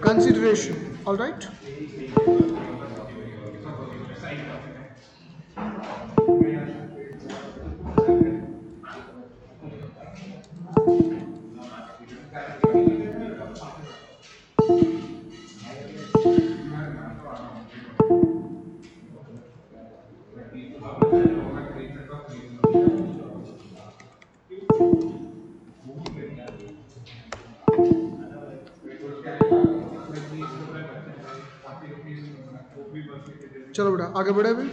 consideration. All right. चलो बेटा आगे बढ़े अभी।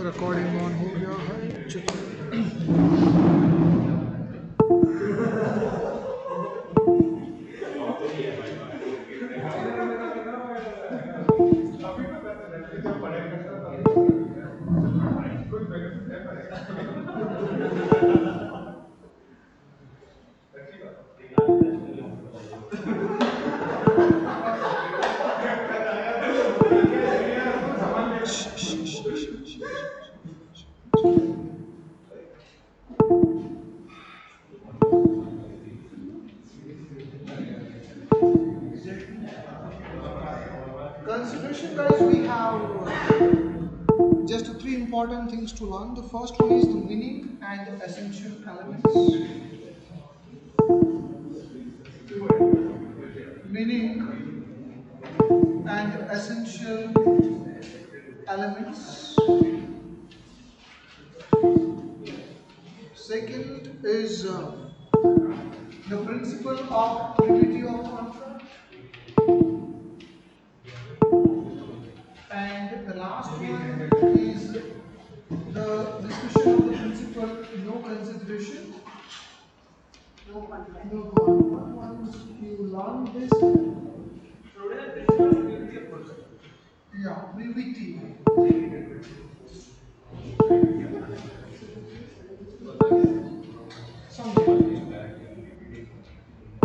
रिकॉर्डिंग ऑन हो गया है, चलिए। Consideration, guys, we have just three important things to learn. The first one is the meaning and the essential elements. Meaning and essential elements. Second is the principle of unity of contract. And the last one is the discussion of the principle no consideration. No contract. No contract. Once you learn this, yeah, VVT.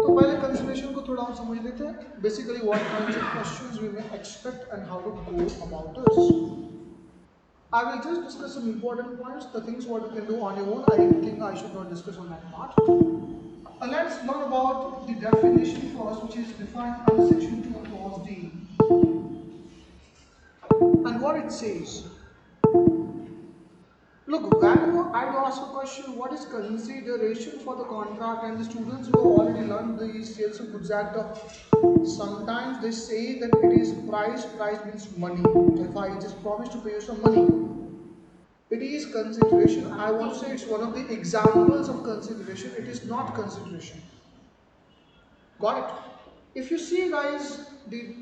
तो पहले consideration को थोड़ा हम समझ लेते हैं. Basically, what kinds of questions we may expect and how to go about this. I will just discuss some important points, the things what you can do on your own. I think I should not discuss on that part. Let's learn about the definition first, which is defined under section 2 clause D. And what it says. Look, when I ask a question, what is consideration for the contract, and the students who have already learned the Sales of Goods Act, sometimes they say that it is price. Price means money. If I just promise to pay you some money, it is consideration. I won't say it's one of the examples of consideration. It is not consideration. Got it? If you see, guys, the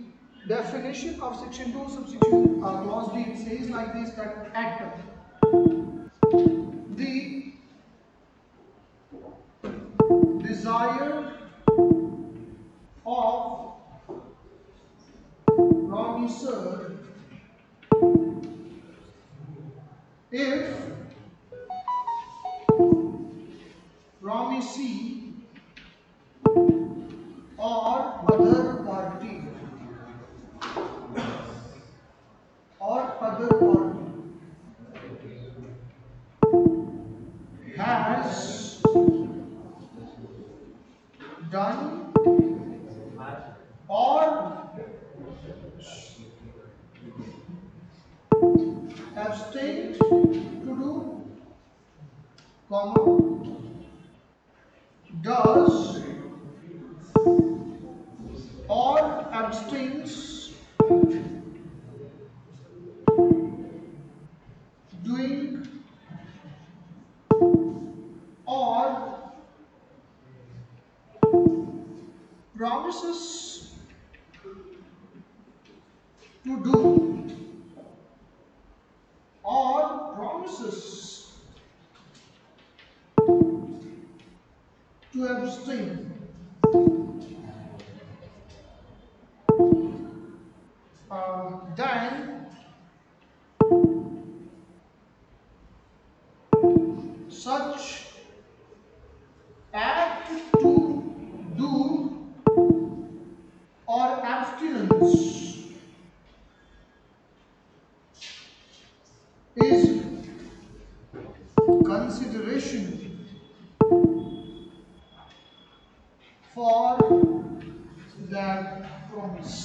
definition of section 2 subsection clause D, it says like this, that at the desire of promisor, if promisee or other party has done or abstained to do, comma, does or abstains doing or promises to do or promises to abstain. Then such act to do or abstinence is consideration for that promise.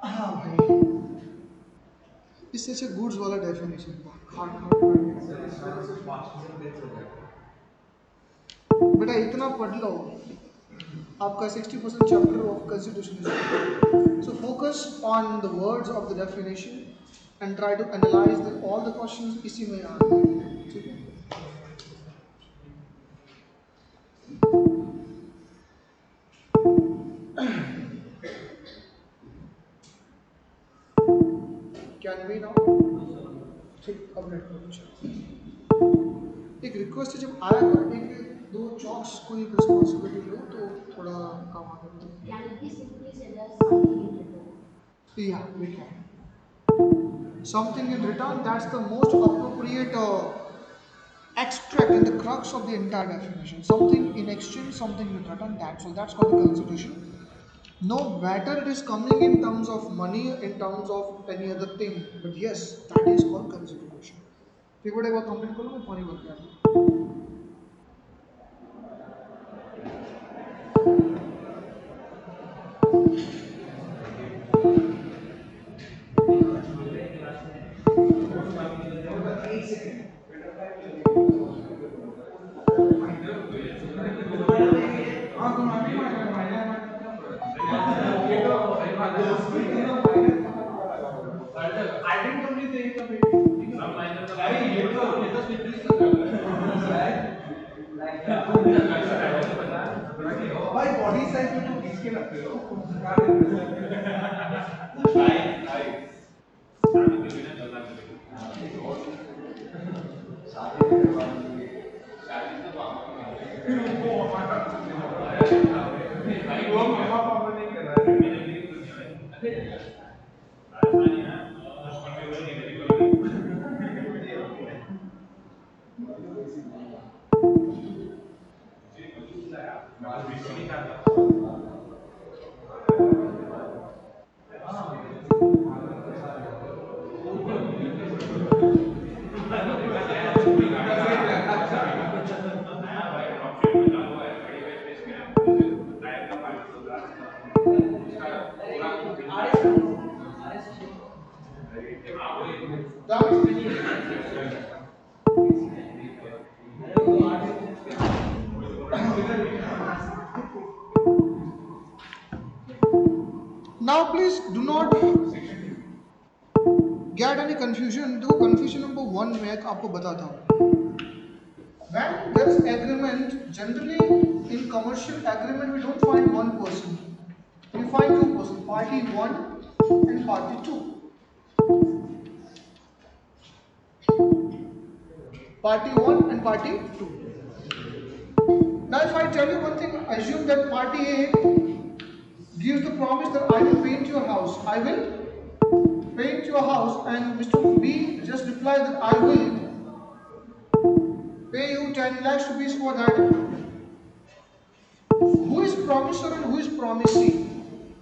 हाँ भाई, इससे अच्छा goods वाला definition बेटा इतना पढ़ लो, आपका 60% chapter of constitution. So focus on the words of the definition and try to analyze all the questions इसी में आ रहे हैं, ठीक है. कैन बी नाउ, ठीक. अब नेट पर कुछ एक रिक्वेस्ट है, जब आया कर एक दो चॉक्स कोई रिस्पॉन्सिबिलिटी लो तो थोड़ा काम आ जाता है. Can it be simply said as something in return? Yeah, we can. Something in return, that's the most appropriate extract in the crux of the entire definition. Something in exchange, something in return, that's called the consideration. No matter it is coming in terms of money, in terms of any other thing, but yes, that is called consideration. ठीक है, एक बार complete करो, मैं पानी भर के आता हूँ. भाई बॉडी साइज में तो इसके लगते हो. Now please do not get any confusion. तो confusion number 1 मैं आपको बताता हूँ. When there is agreement, generally in commercial agreement we don't find one person, we find two persons, party 1 and party 2. Party 1 and party 2. Now if I tell you one thing, assume that party A gives the promise that I will paint your house. I will paint your house, and Mr. B just replied that I will pay you 10 lakhs rupees for that. Who is promiser and who is promisee?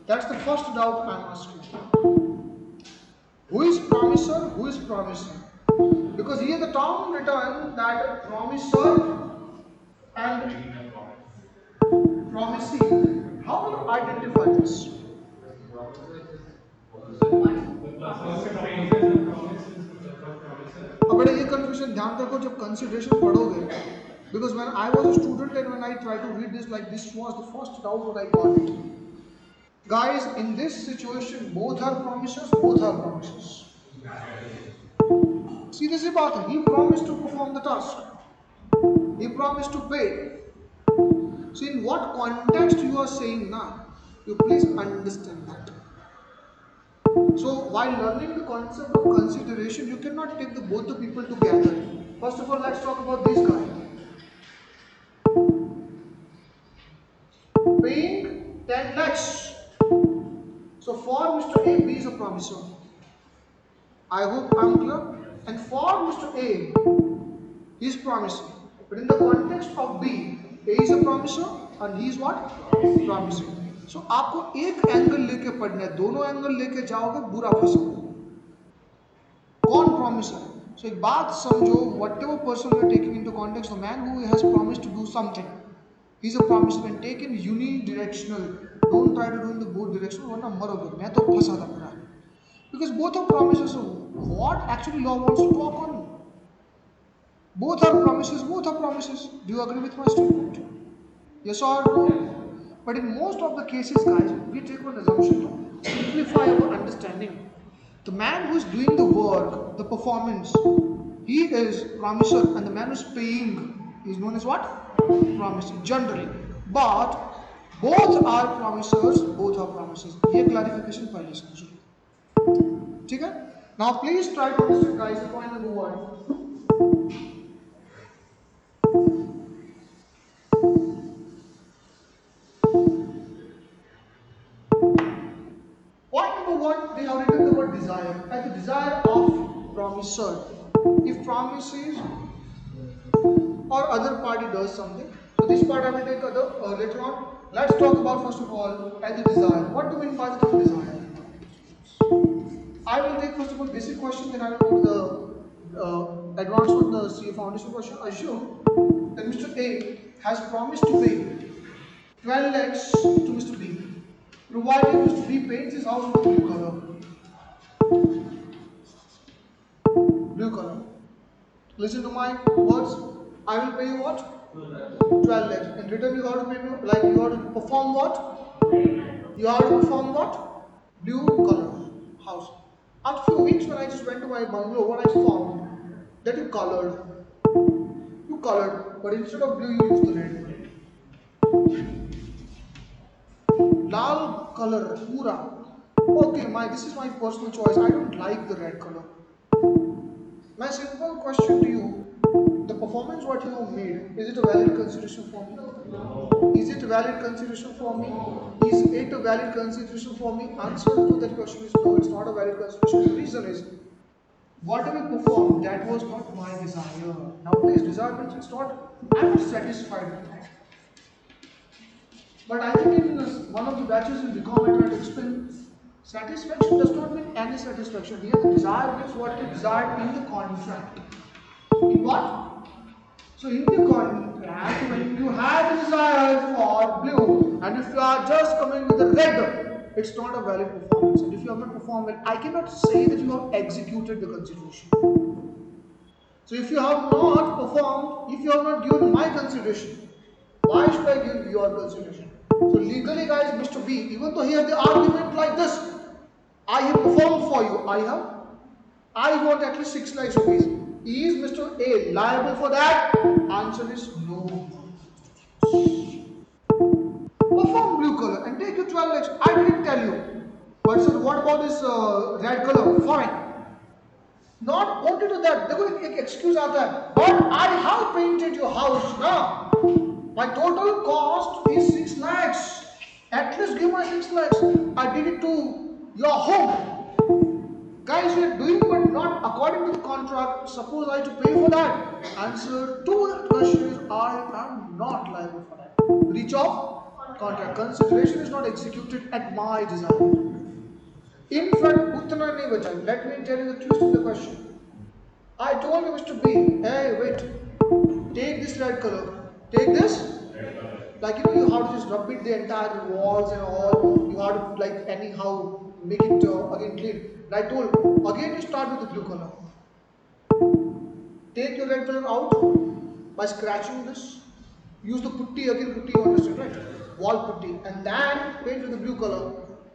That's the first doubt I am asking. Who is promiser? Who is promisee? Because here the term written that promiser and promisee. How will you identify this? अब बड़ा ये confusion ध्यान रखो जब consideration पढ़ोगे, because when I was a student and when I tried to read this, like this was the first doubt what I got it. Guys, in this situation both are promises, both are promises. सीधी सी बात है, he promised to perform the task, he promised to pay. So in what context you are saying now, you please understand that. So while learning the concept of consideration, you cannot take both the people together. First of all, let's talk about this guy. Paying 10 lakhs. So for Mr. A, B is a promiser. I hope I'm clear. And for Mr. A, he is promising. But in the context of B, A is a promiser and he is what? Promising. So आपको एक angle लेके पढ़ना है, दोनों angle लेके जाओगे बुरा फंसोगे. कौन promiser? So एक बात समझो, whatever person we are taking into context, the man who has promised to do something, is a promise when taken unidirectional. Don't try to do in the both directional. वरना मरोगे. मैं तो फंसा था पूरा. Because both are promises. So what actually law wants to talk on? Both are promises. Both are promises. Do you agree with my statement? Yes or no? But in most of the cases, guys, we take one assumption to simplify our understanding. The man who is doing the work, the performance, he is promiser, and the man who is paying is known as what? Promiser, generally. But both are promisers, both are promises. ये clarification पहले समझो. ठीक है? Now please try to understand, guys, the point number 1. Point number 1, they have written the word desire. At the desire of promiser. If promises or other party does something, so this part I will take later on. Let's talk about first of all at the desire. What do we mean by the term desire? I will take first of all basic question, then I will go to the advanced one, the CA foundation question. Assume that Mr. A has promised to pay 12 lakhs to Mr. B, provided Mr. B paints his house with blue color. Blue color. Listen to my words. I will pay you what? 12 lakhs. In return, you have to pay me, like you have to perform what? You have to perform what? Blue color house. After a few weeks, when I just went to my bungalow, what I found that you colored. You colored, but instead of blue, you used the red. Lal color, pura. Okay, this is my personal choice. I don't like the red color. My simple question to you: the performance what you have made, is it a valid consideration for me? No. Is it a valid consideration for me? Is it a valid consideration for me? Answer to that question is no, it's not a valid consideration. The reason is, whatever we performed, that was not my desire. Nowadays, desire means it's not, I'm not satisfied with that. But I think in one of the batches in BCom I tried to explain, satisfaction does not mean any satisfaction. Here the desire means what you desired in the contract. In what? So in the contract, when you have a desire for blue, and if you are just coming with a red, it's not a valid performance. And if you have not performed well, I cannot say that you have executed the consideration. So if you have not performed, if you have not given my consideration, why should I give your consideration? So legally, guys, Mr. B, even though he has the argument like this, I have performed for you. I want at least 6 lakhs rupees. Is Mr. A liable for that? Answer is no. Perform blue color and take your 12 lakhs. I didn't tell you. But sir, what about this red color? Fine. Not only to that, देखो एक excuse आता है. But I have painted your house now. My total cost is 6 lakhs. At least give my 6 lakhs. I did it to your home. Guys, you are doing but not according to the contract. Suppose I have to pay for that. Answer to that question is I am not liable for that. Breach of contract. Consideration is not executed at my desire. In fact, utna nahi bacha. Let me tell you the twist of the question. I told you Mr. B, hey wait, take this red color. Take this, like you have to just rub it the entire walls and all. You have to like anyhow make it again clean. And I told again you start with the blue color. Take your red color out by scratching this. Use the putty again. Putty, you understand, right? Wall putty, and then paint with the blue color.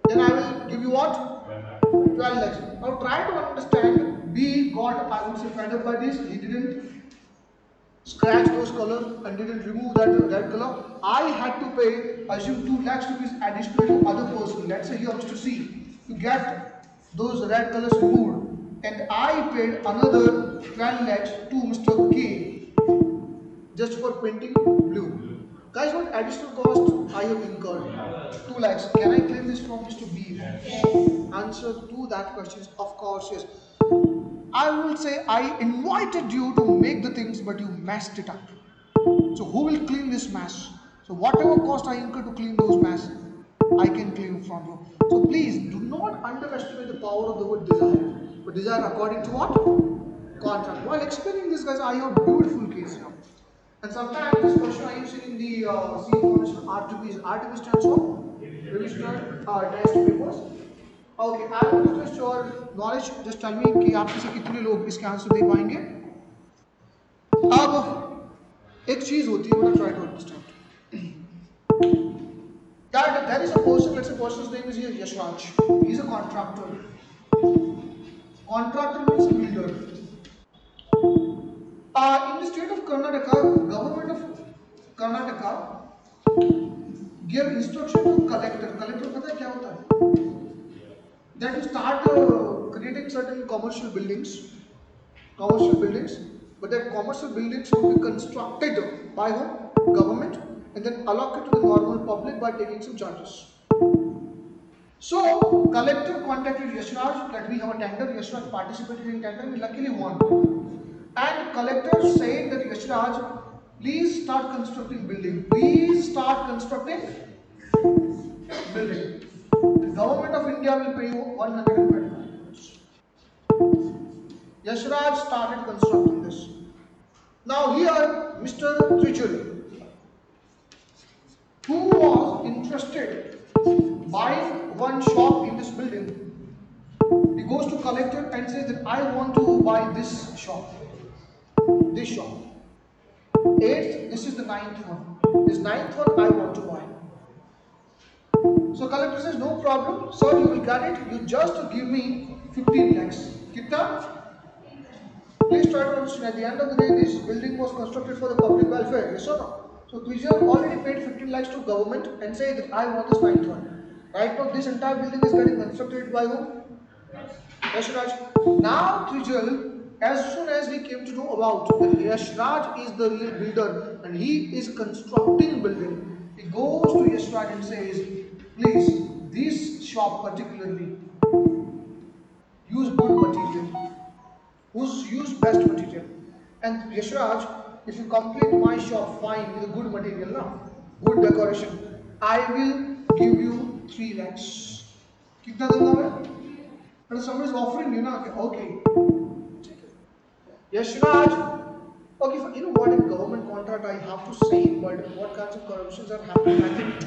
Then I will give you what? 12 lakhs. Now try to understand. B got, I would say, fed up by this. He didn't scratch those colors and didn't remove that red color. I had to pay, assume 2 lakhs rupees additional to other person. Let's say here Mr. C to get those red colors removed, and I paid another 12 lakhs to Mr. K just for painting blue. Guys, what additional cost I have incurred? 2 lakhs. Can I claim this from Mr. B? Answer to that question is of course yes. I will say I invited you to make the things, but you messed it up. So who will clean this mess? So whatever cost I incur to clean those mess, I can claim from you. So please do not underestimate the power of the word desire. But desire according to what? Contract. While explaining this, guys, I have a beautiful case here. And sometimes this question I am seeing in the see information RTP is RTP stands for registered test papers. Okay, I want to test your knowledge. Just tell me कि आप में से कितने लोग इसके answer दे पाएंगे. अब एक चीज होती है, बड़ा try to understand. That there is a person. Let's say person's name is here Yashraj. He's a contractor. Contractor means builder. In the state of Karnataka, government of Karnataka gave instruction to collector. Collector पता है क्या होता है? That you start creating certain commercial buildings, but that commercial buildings will be constructed by whom? Government, and then allocated to the normal public by taking some charges. So collector contacted Yashraj that we have a tender. Yashraj participated in tender and luckily won. And collector said that Yashraj, please start constructing building. Please start constructing building. The government of India will pay you 125 crores. Yashraj started constructing this. Now here, Mr. Trijal, who was interested buying one shop in this building, he goes to collector and says that I want to buy this shop. This shop. Eighth, this is the ninth one. This ninth one I want to buy. So collector says no problem, sir, you will get it. You just give me 15 lakhs. Kitna? Please try to understand. At the end of the day, this building was constructed for the public welfare. Yes or no? So Trijal already paid 15 lakhs to government and say that I want this ninth one. Right now, this entire building is getting constructed by whom? Yashraj. Now Trijal, as soon as he came to know about that Yashraj is the real builder and he is constructing building, he goes to Yashraj and says, please, this shop particularly, use good material. Use best material. And Yashraj, if you complete my shop fine with a good material, no? Good decoration, I will give you 3 lakhs. Kitna दूंगा मैं? And someone is offering you, na? Okay. Yashraj, okay, you know what, in government contract I have to say, but what kinds of corruptions are happening, I think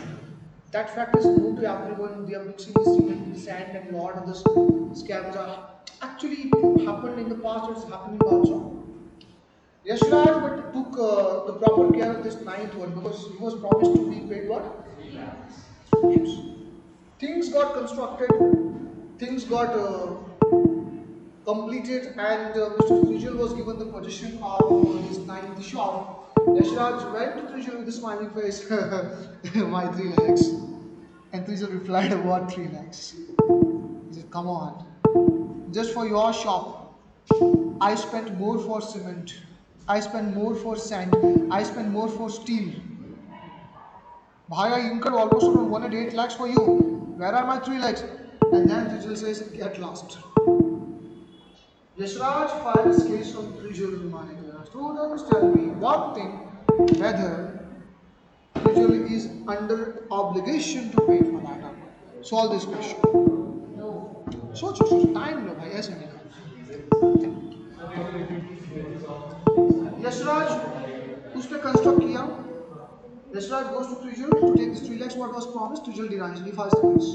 that fact is known to everyone. They are mixing the cement, sand, and lot of this scams are actually happened in the past. It's happening also. Yashraj but took the proper care of this ninth one because he was promised to be paid what? Yes. Things got constructed, things got completed, and Mr. Trijal was given the position of his ninth shop. Yashraj went to Trijal with a smiling face, my 3 lakhs. And Trijal replied, what 3 lakhs? He said, come on, just for your shop, I spent more for cement, I spent more for sand, I spent more for steel. Bhai, I incurred almost around 1.8 lakhs for you. Where are my 3 lakhs? And then Trijal says, get lost. Yashraj files case on Trijal Manikya. Students, tell me one thing, whether Trijal is under obligation to pay for that amount. Solve this question. No. सोचो time लो भाई, ऐसे नहीं करना. यशराज उसने construct किया. Yashraj goes to Trijal to take this 3 lakhs what was promised. Trijal denies and he files the case.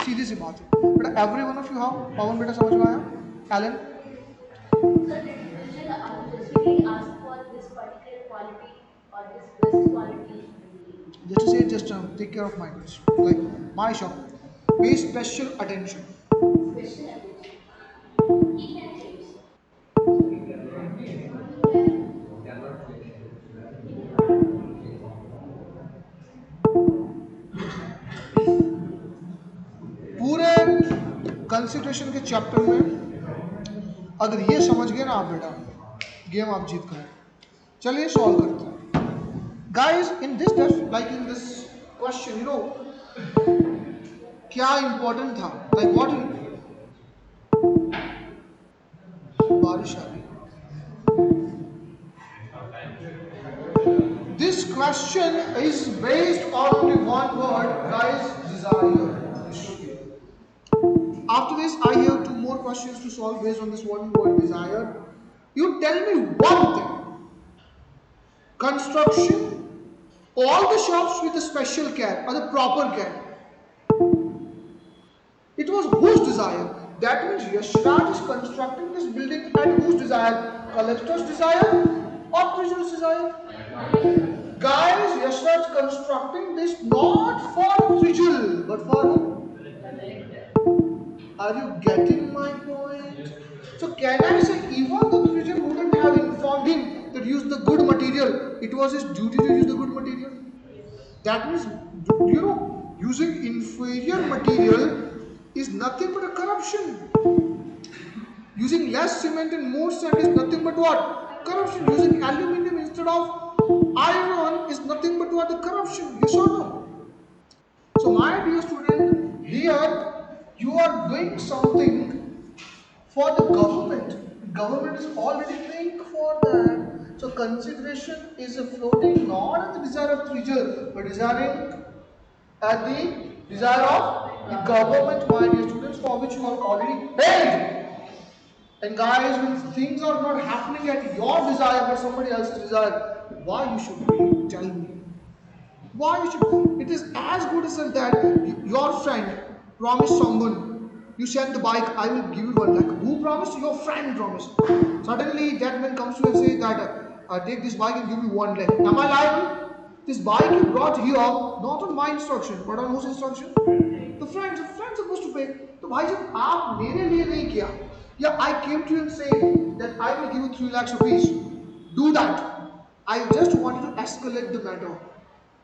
सीधी सी बात है बेटा. Every one of you how Pawan बेटा समझ में आया? एलन just to say, just take care of my goods, like my shop. Pay special attention. पूरे consideration के चैप्टर में अगर ये समझ गए ना आप बेटा, गेम आप जीत गए. चलिए सॉल्व करते हैं. Guys, in this test, like in this question, you know, क्या important था? Like what? बारिश आ रही. This question is based on only one word, guys. Desire. After this, I have 2 more questions to solve based on this one word, desire. You tell me one thing. construction, all the shops with the special care or the proper care. It was whose desire? That means Yashraj is constructing this building at whose desire? Collector's desire or treasurer's desire? Guys, Yashraj constructing this not for Trijul but for who? Are you getting my point? So can I say even the Trijul wouldn't have informed him that use the good material, it was his duty to use the good material? That means, using inferior material is nothing but a corruption. Using less cement and more sand is nothing but what? Corruption. Using aluminium instead of iron is nothing but what? The corruption. Yes or no? So my dear student, here you are doing something for the government. Government is already paying for that. So consideration is a floating not at the desire of treasure, but desiring at the desire of the government, my dear students, for which you are already paid. And guys, when things are not happening at your desire but somebody else's desire, why you should pay? Tell me. Why you should? It is as good as that your friend promised someone, you send the bike, I will give you 1 lakh. Who promised? Your friend promised. Suddenly that man comes to you and says that take this bike and give me 1 lakh. Am I liable? This bike you brought here not on my instruction but on whose instruction? The friend supposed to pay. So bhai jab aap mere liye nahi kiya, yeah, I came to you and said that I will give you 3 lakhs rupees. Do that. I just wanted to escalate the matter.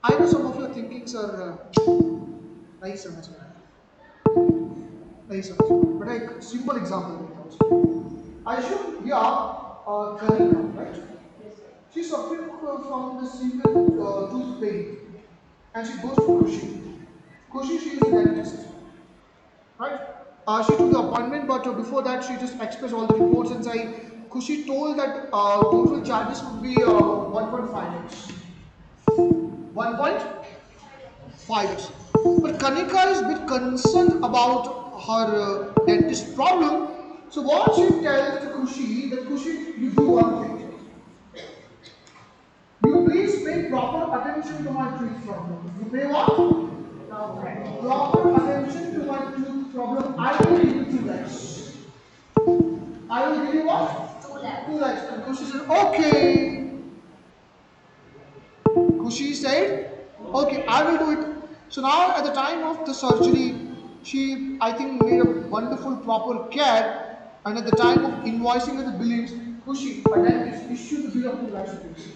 I know some of your thinkings are nahi samajh mein. But a simple example. I assume here Kanika, right? She's suffering from the severe tooth pain, and she goes to Kushi. Kushi, she is a dentist, right? She took the appointment, but before that, she just expressed all the reports and said, Kushi told that total charges would be 1.5x. 1.5x. But Kanika is a bit concerned about her dentist problem. So what she tells to Kushi, that Kushi, you do one thing. You please pay proper attention to my tooth problem. You pay what? Proper attention to my tooth problem. I will give you 2 lakhs. I will give you what? 2 lakhs. And Kushi said, okay. Kushi said, okay, I will do it. So now at the time of the surgery, she, I think, made a wonderful proper care. And at the time of invoicing of the billings, Kushi, a dentist, issued the bill of 2 lakhs rupees.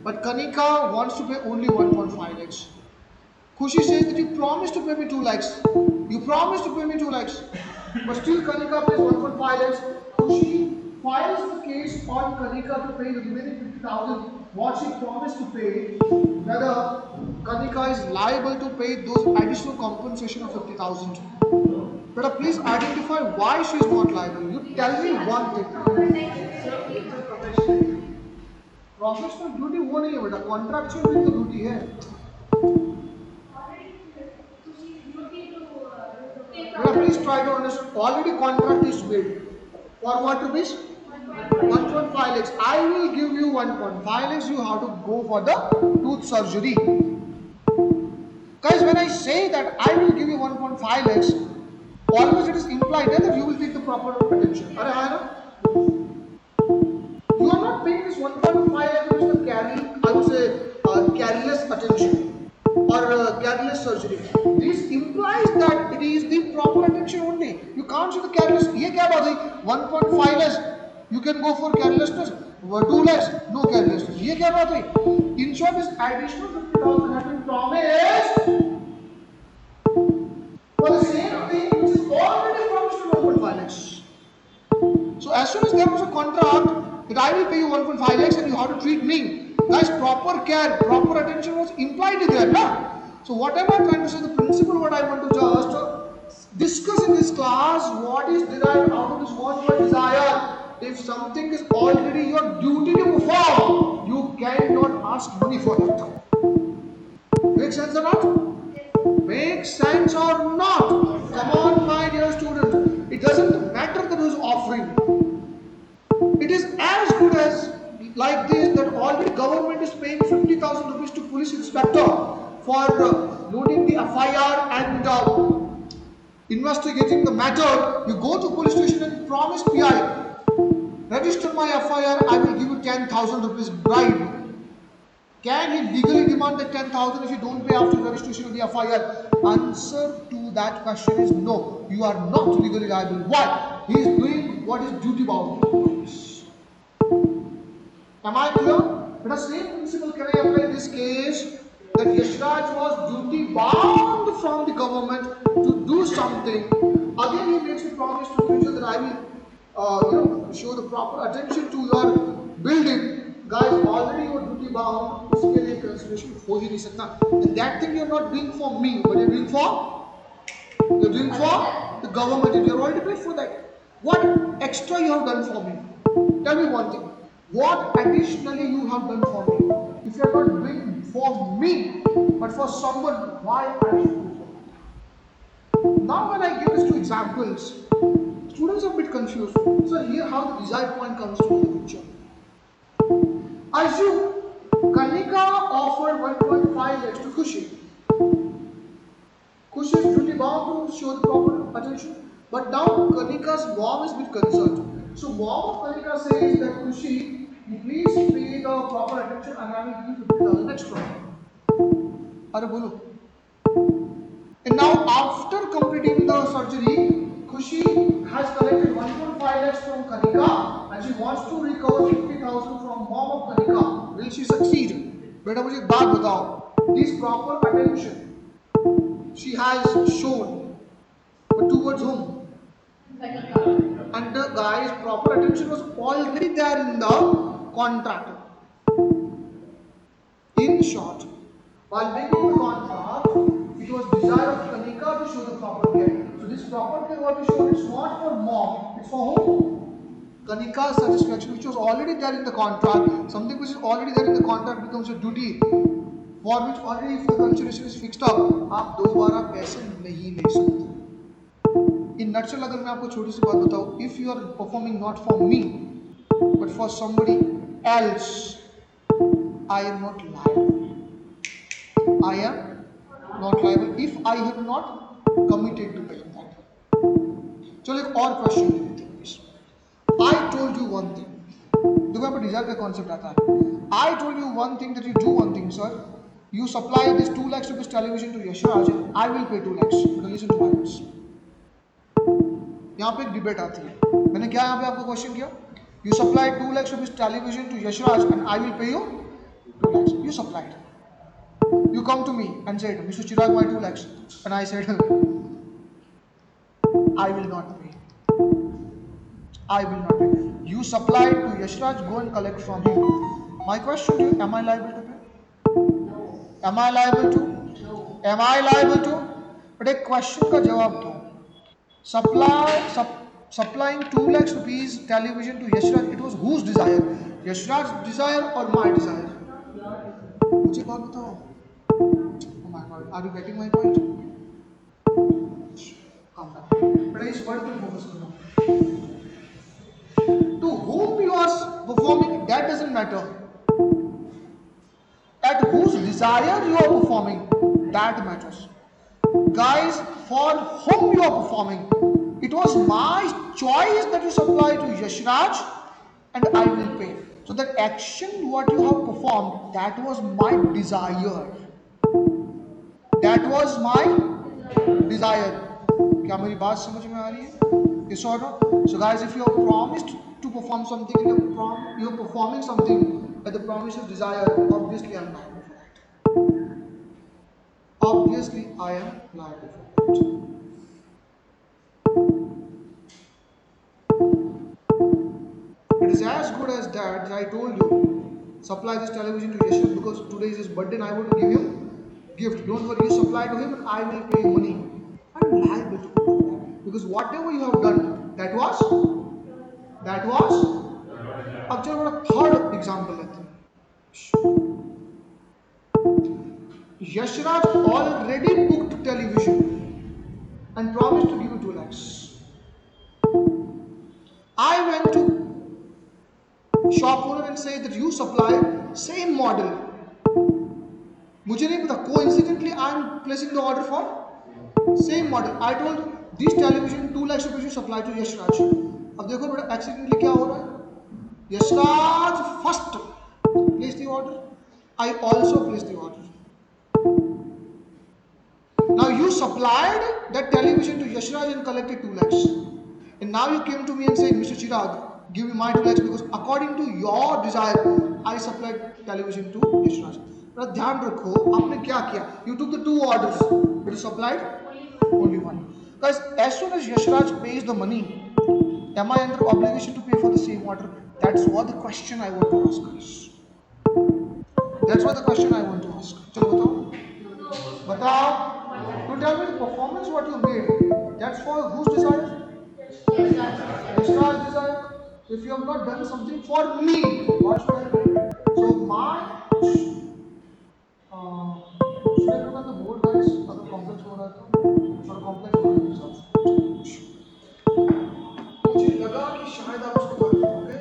But Kanika wants to pay only 1.5 lakhs. Kushi says that you promised to pay me 2 lakhs. You promised to pay me 2 lakhs. But still Kanika pays 1.5 lakhs. Kushi files the case on Kanika to pay the remaining 50,000. What she promised to pay, whether Kanika is liable to pay those additional compensation of 50,000. But please identify why she is not liable. You tell me one thing. Professional duty वो नहीं है बेटा, contractual भी तो duty है. Better please try to understand. Already contract is made. For what rupees? 1.5 lakhs. I will give you 1.5 lakhs. You have to go for the tooth surgery. Guys, when I say that I will give you 1.5 lakhs, always it is implied that you will take the proper attention. Are you? You are not paying this 1.5 lakhs with the I would say careless attention or careless surgery. This implies that it is the proper attention only. You can't say the careless. ये क्या बात है? 1.5 lakhs. You can go for carelessness. 2 lakhs, no carelessness. ये क्या बात है? In short, this additional 50,000 has been promised for the same thing which is already promised to 1.5 lakhs. So as soon as there was a contract that I will pay you 1.5 lakhs and you have to treat me, guys, proper care, proper attention was implied there, na? So what am I trying to say? The principle what I want to just discuss in this class, what is derived out of this want by desire. If something is already your duty to perform, you cannot ask money for that. Make sense or not? Make sense or not? Come on, my dear student. It doesn't matter that who is offering. It is as good as like this, that already government is paying 50,000 rupees to police inspector for loading the FIR and investigating the matter. You go to police station and promise PI, register my FIR, I will give you 10,000 rupees bribe. Can he legally demand that 10,000 if you don't pay after registration of the FIR? Answer to that question is no. You are not legally liable. Why? He is doing what is duty bound. Am I clear? But the same principle can I apply in this case, that Yashraj was duty bound from the government to do something. Again, he makes the promise to the future that I will show the proper attention to your building. Guys, already you are duty bound, उसके लिए consideration हो ही नहीं सकता. And that thing you are not doing for me, but you are doing for the government. You are already paid for that. What extra you have done for me? Tell me one thing. What additionally you have done for me? If you are not doing for me, but for someone, why I should do so? Now when I give these two examples, students are a bit confused. So here how the desired point comes to the picture. Assume Kanika offered 1.5 lakhs to Khushi. Khushi is duty bound to show the proper attention, but now Kanika's mom is a bit concerned. So mom of Kanika says that Khushi, you please pay the proper attention and I will give you 50,000 extra. Are bolo. And now after completing the surgery, Khushi has collected 1.5 lakhs from Kanika and she wants to recover 50,000 from mom of Kanika. Will she succeed? Beta mujhe ek baat batao. This proper attention she has shown, but towards whom? And the guy's proper attention was already there in the contract. In short, while making the contract, it was desire of Kanika to show the proper care. So this proper care what we showed, it's not for mom, it's for whom? Kanika's satisfaction, which was already there in the contract. Something which is already there in the contract becomes a duty, for which already if the consideration is fixed up, आप दोबारा पैसे नहीं ले सकते. In nutshell, अगर मैं आपको छोटी सी बात बताऊँ, if you are performing not for me, but for somebody else, I am not liable. I am not liable if I have not committed to paying that. चलो एक और क्वेश्चन लेते हैं. I told you one thing. देखो यहाँ पर Dzire का concept आता है. I told you one thing that you do one thing, sir. You supply this 2 lakhs rupees television to Yashraj and I will pay 2 lakhs. But listen to my words. यहाँ पे एक debate आती है. मैंने क्या यहाँ पे आपको क्वेश्चन किया? You supply 2 lakhs rupees television to Yashraj and I will pay you 2 lakhs. You supplied. You come to me and said, Mr. Chirag, why 2 lakhs? And I said, I will not pay. I will not pay. You supplied to Yashraj, go and collect from him. My question to you, am I liable to pay? Am I liable to? Am I liable to? But a question का जवाब दो. Supplying 2 lakhs rupees television to Yashraj, it was whose desire? Yashraj's desire or my desire? मुझे बात बताओ. Oh my God, are you getting my point? Calm down. But इस word पे focus करो. To whom you are performing, that doesn't matter. At whose desire you are performing, that matters. Guys, for whom you are performing, it was my choice that you supply to Yashraj and I will pay. So that action what you have performed, that was my desire. That was my desire. क्या मेरी बात समझ में आ रही है? Yes or no? So guys, if you have promised to perform something and you are performing something that the promise is desire, obviously I am liable for that. Obviously I am liable for that. It is as good as that I told you, supply this television to Yashraj because today is his birthday and I want to give him gift. Don't worry, you supply to him and I will pay money. I am liable to do that because whatever you have done, that was. अब चलो बड़ा third example लेते हैं. Yashraj already booked television and promised to give you 2 lakhs. I went to shop owner and say that you supply same model. मुझे नहीं पता, coincidentally I am placing the order for same model. I told this television 2 lakhs rupees you supply to Yashraj. अब देखो बेटा accidentally क्या हो रहा है, Yashraj first place the order, I also place the order. Now you supplied that television to Yashraj and collected 2 lakhs. And now you came to me and said, Mr. Chirag, give me my 2 lakhs because according to your desire, I supplied television to Yashraj. But ध्यान रखो, आपने क्या किया? You took the 2 orders, but you supplied only one. Because as soon as Yashraj pays the money, am I under obligation to pay for the same order? That's what the question I want to ask, guys. That's what the question I want to ask. चलो बताओ, बताओ. To tell me the performance what you made, that's for whose desire? Yashraj's desire. If you have not done something for me, what should I do? So my should I put on the board, guys? अगर complex हो रहा है तो थोड़ा complex हो रहा है. मुझे लगा कि शायद आप उसको कर दोगे,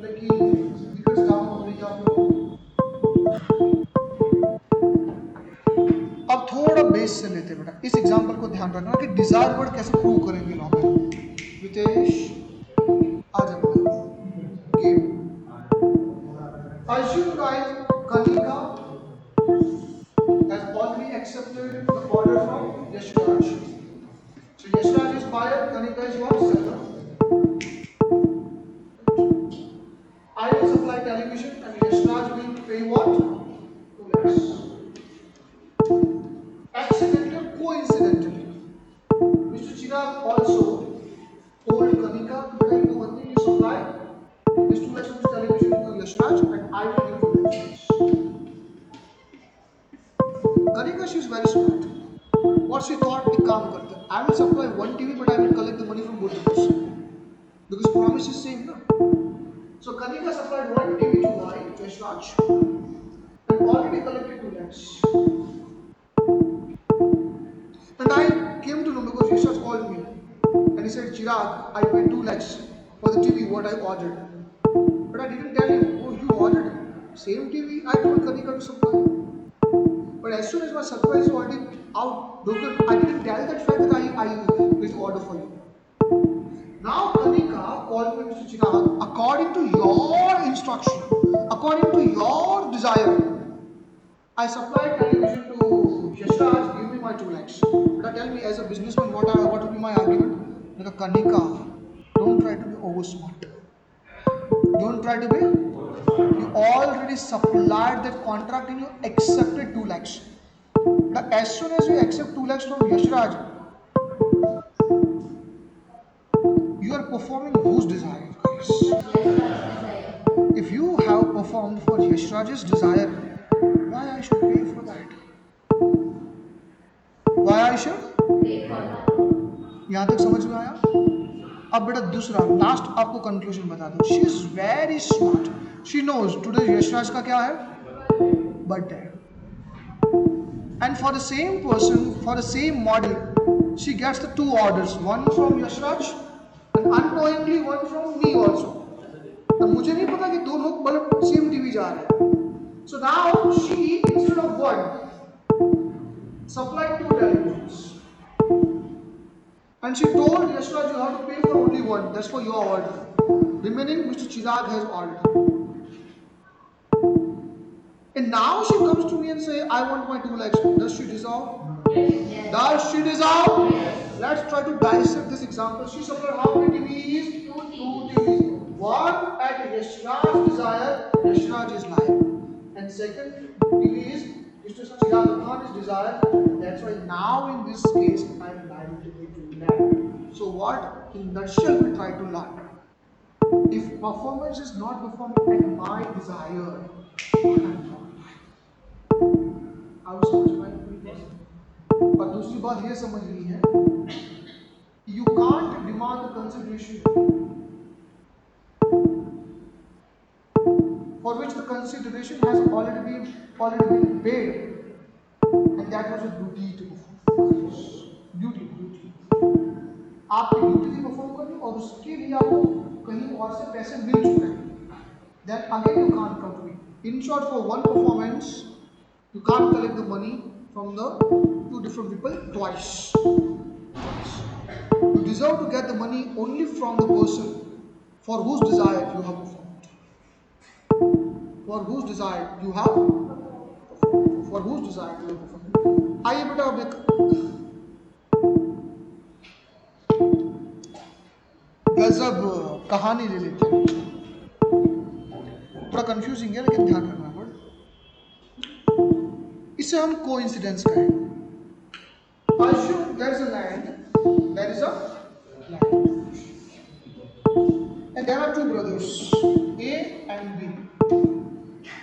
लेकिन because down हो रही है आप लोग. अब थोड़ा बेस से लेते बेटा, इस एग्जांपल को ध्यान रखना कि डिजायर वर्ड कैसे प्रूव करेंगे लॉ में. वितेश आ जाओ game. Assume guys Kanika has already accepted the order from Yashraj. So Yashraj is buyer, Kanika is what? Seller. I will supply television and Yashraj will pay what? 2 lakhs. Accidentally or coincidentally, Mr. Chirag also told Kanika that I do one thing, you supply this 2 lakhs rupees television to Yashraj and I will give 2 lakhs. Kanika, she is very smart. What she thought, एक काम करते हैं, I will supply one TV but I will collect the money from both of us because promise is same, na? So Kanika supplied one TV to Yashraj and already collected 2 lakhs. And I came to know because Yashraj called me and he said, Chirag, I paid 2 lakhs for the TV what I ordered. But I didn't tell him, oh, you ordered same TV I told Kanika to supply. But as soon as my supply is already out, I didn't tell that fact that I placed order for you. Now Kanika called me, Mr. Chirag, according to your instruction, according to your desire, I supplied television to Yashraj, give me my 2 lakhs. But tell me, as a businessman, what would be my argument? Like Kanika, don't try to be over smart. Don't try to be. You already supplied that contract and you accepted 2 lakhs. But as soon as you accept 2 lakhs from Yashraj, you are performing whose desire, guys? If you have performed for Yashraj's desire, why I should pay for that? Why I should? यहाँ तक समझ में आया? अब बेटा दूसरा last आपको conclusion बता दूं. She is very smart. She knows today Yashraj का क्या है? Birthday. And for the same person, for the same model, she gets the 2 orders, one from Yashraj and unknowingly one from me also. अब मुझे नहीं पता कि दोनों मतलब सेम टीवी जा रहे हैं. So now she, instead of one, supplied 2 televisions. And she told Yashraj, you have to pay for only one. That's for your order. Remaining, Mr. Chirag has ordered. And now she comes to me and say, I want my 2 lakhs. Does she deserve? Yes. Does she deserve? Yes. Let's try to dissect this example. She supplied how many TVs? 2 TVs. One at Yashraj's desire, Yashraj is lying. And second TV is Mr. Chirag Khan's desire. That's why now in this case I am liable to pay 2 lakhs. So what in nutshell we try to learn? If performance is not performed at my desire, I am not liable. आप समझ पाए? और दूसरी बात ये समझनी है, you can't demand the consideration for which the consideration has already been paid, and that was a duty to perform. Duty. आपकी ड्यूटी थी परफॉर्म करनी और उसके लिए आपको कहीं और से पैसे मिल चुके हैं. then again you can't complete. In short, for one performance, you can't collect the money from the two different people twice. You deserve to get the money only from the person for whose desire you have performed. For whose desire you have performed. For whose desire you have performed. आइए बेटा अब एक गजब कहानी ले लेते हैं. थोड़ा कंफ्यूजिंग है लेकिन ध्यान रखना पड़ेगा. इसे हम कोइंसिडेंस कहेंगे. Assume there is a land. There is a land. And there are two brothers, A and B.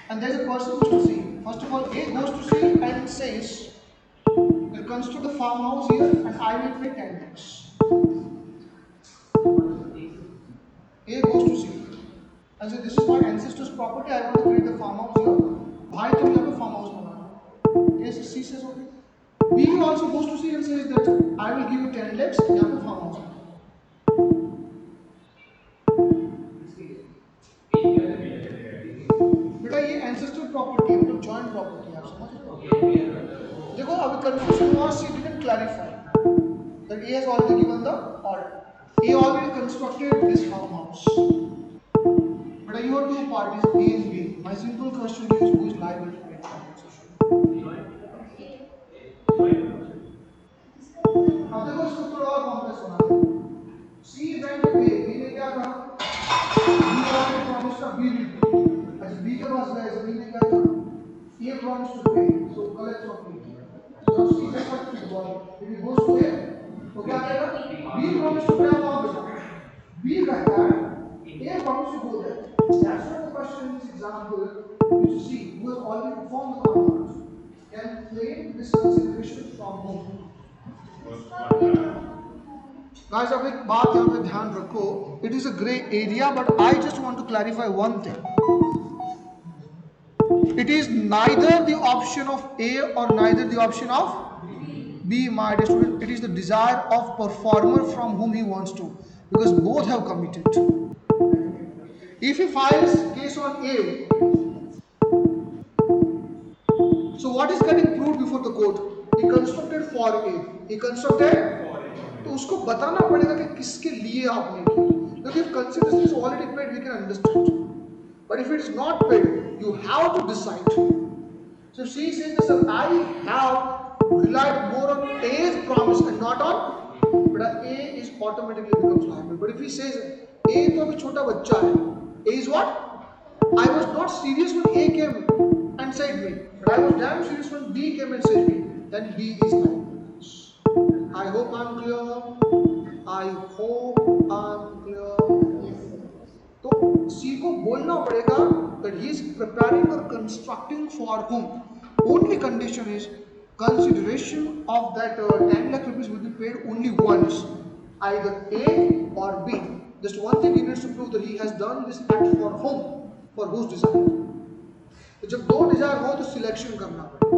And there is a person goes to see. First of all, A goes to see and says, "I'll construct the farmhouse here and I will pay 10 lakhs." A goes to see and says, "This is my ancestor's property. I want to create the farmhouse here. भाई तुम यहाँ पे farmhouse banana." A C says, "Okay." B also goes to see and says that I will give you 10 lakhs. यहाँ पे farmhouse बनाना. बेटा ये ancestral property है, मतलब joint property है, आप समझ रहे हो? देखो अभी confusion was she didn't clarify that A has already given the order. A already constructed this farmhouse. But you are two parties, A and B. My simple question is, who is liable to pay compensation? अब देखो इसको थोड़ा और complex बनाते हैं. C went to A. B ने क्या कहा? B already promised a B will pay. अच्छा B के पास गए, B ने क्या कहा? A promised to pay, so collect from B. Now C is what to do. If he goes to A, तो क्या करेगा? B promised to pay amount. B कहता है A promised to go there. That's why the question in this example is to see who has already performed the contract can claim this consideration from whom. Guys, अब एक बात यहाँ पे ध्यान रखो. It is a grey area, but I just want to clarify one thing. It is neither the option of A or neither the option of B, my dear student. It is the desire of performer from whom he wants to, because both have committed. If he files case on A, so what is getting proved before the court? He constructed for A. He constructed, तो उसको बताना पड़ेगा कि किसके लिए आपने किया. Because if consideration is already paid, we can understand. But if it is not paid, you have to decide. So she says that, "Sir, I have relied more on A's promise and not on," but A is automatically becomes liable. But if he says A तो अभी छोटा बच्चा है, A is what? I was not serious when A came and said me, but I was damn serious when B came and said me. Then B is liable. I hope I'm clear. I hope I'm clear. तो C को बोलना पड़ेगा that he is preparing or constructing for whom. Only condition is consideration of that 10 lakh rupees will be paid only once, either A or B. Just one thing he needs to prove that he has done this act for whom, for whose desire. तो जब दो desire हो तो selection करना पड़ेगा.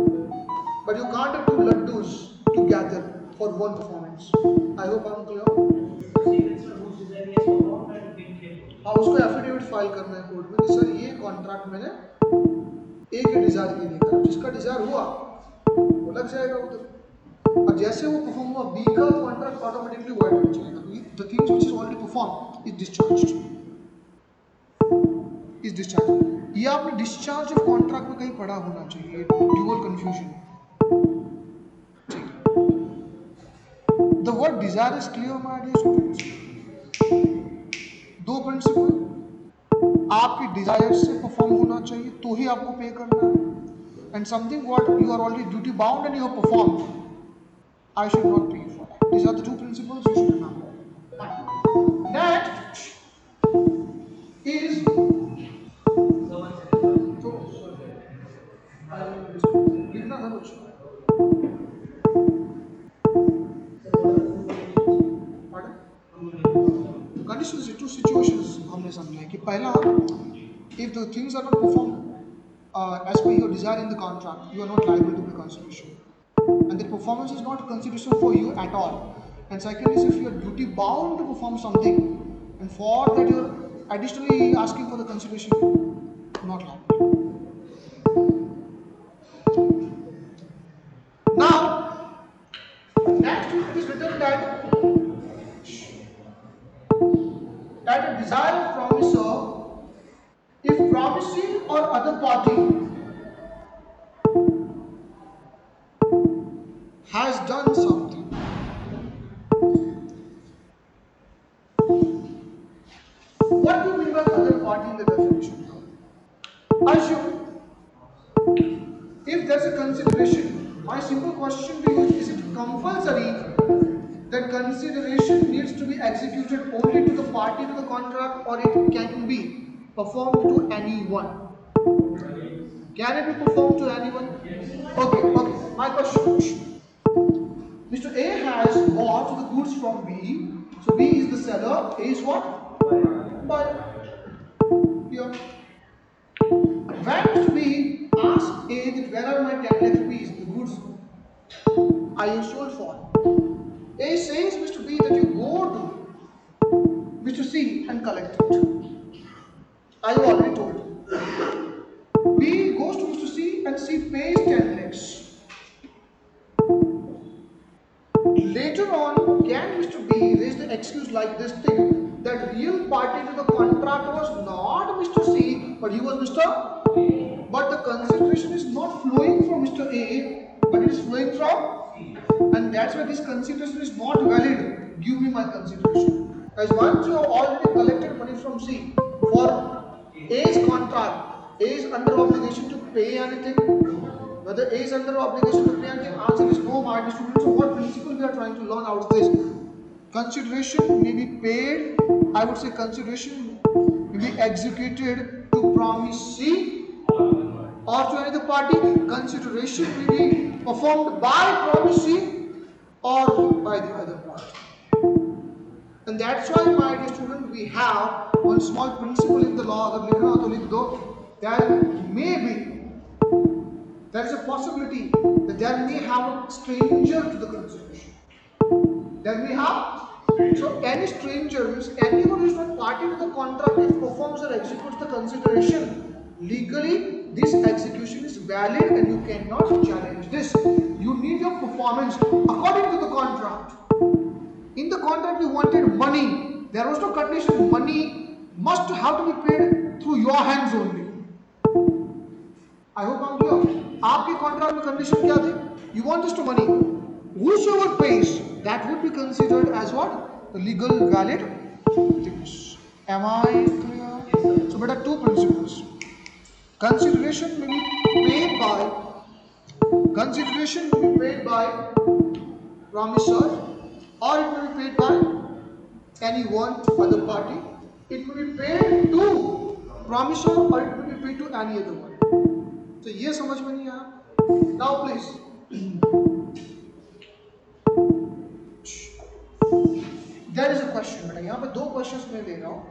But you can't have two laddus together for one performance. I hope I'm clear. हाँ उसको affidavit file करना है कोर्ट में कि सर ये कॉन्ट्रैक्ट मैंने ए के डिजायर के लिए करा. जिसका डिजायर हुआ वो लग जाएगा उधर, और जैसे वो परफॉर्म हुआ बी का कॉन्ट्रैक्ट ऑटोमेटिकली वाइड हो जाएगा. The things which is already perform is discharged. Is discharge. ये आपने डिस्चार्ज ऑफ कॉन्ट्रैक्ट में कहीं पढ़ा होना चाहिए. Dual confusion. The word desire is clear my dear students. दो प्रिंसिपल, आपकी डिजायर से परफॉर्म होना चाहिए तो ही आपको पे करना है. And something what you are already duty bound and you have performed, I should not pay for that. These are the two principles you should remember. That is लिखना था कुछ. Conditions, two situations हमने समझा है कि पहला, if the things are not performed as per your desire in the contract, you are not liable to pay consideration, and the performance is not a consideration for you at all. And second is if you are duty bound to perform something, and for that you are additionally asking for the consideration, not liable. Now, next it is written that a desire of promisor, if promising or other party has done something, what do you mean by other party in the definition? Assume if there's a consideration, my simple question to you is it compulsory that consideration needs to be executed only to the party to the contract, or it can be performed to anyone? Can it be performed to anyone? Okay. My question. Mr. A has bought the goods from B. So B is the seller. A is what? Buyer. Here. When Mr. B asks A that where are my 10 lakh rupees, the goods I sold for. A says Mr. B that you go to Mr. C and collect it. I have already told you. B goes to Mr. C and C pays 10 lakhs. Later on, can Mr. B raise the excuse like this thing that real party to the contract was not Mr. C, but he was Mr. A. But the consideration is not flowing from Mr. A, but it is flowing from, and that's why this consideration is not valid. Give me my consideration. As once you have already collected money from C for A's contract, A is under obligation to pay anything. Whether A is under obligation to pay anything, answer is no, my students. So what principle we are trying to learn out of this? Consideration may be paid, I would say consideration may be executed to promisee or to any other party. Consideration may be performed by promisee or by the other party. And that's why, my dear student, we have one small principle in the law of there is a possibility that there may have a stranger to the consideration. There may have, so any stranger means anyone who is not party to the contract, if performs or executes the consideration, legally this execution is valid and you cannot challenge this. You need your performance according to the contract. In the contract we wanted money. There was no condition. Money must have to be paid through your hands only. I hope I'm clear. आपके contract में condition क्या थे? You want this to money. Whosoever pays, that would be considered as what? The legal valid things. Am I clear? So, better two principles. Consideration may be paid by promisor, or it may be paid by any one other party. It may be paid to promisor, or it may be paid to any other one. तो ये समझ में नहीं आया. Now please, there is a question. बेटा यहाँ पे दो questions मैं ले रहा हूँ.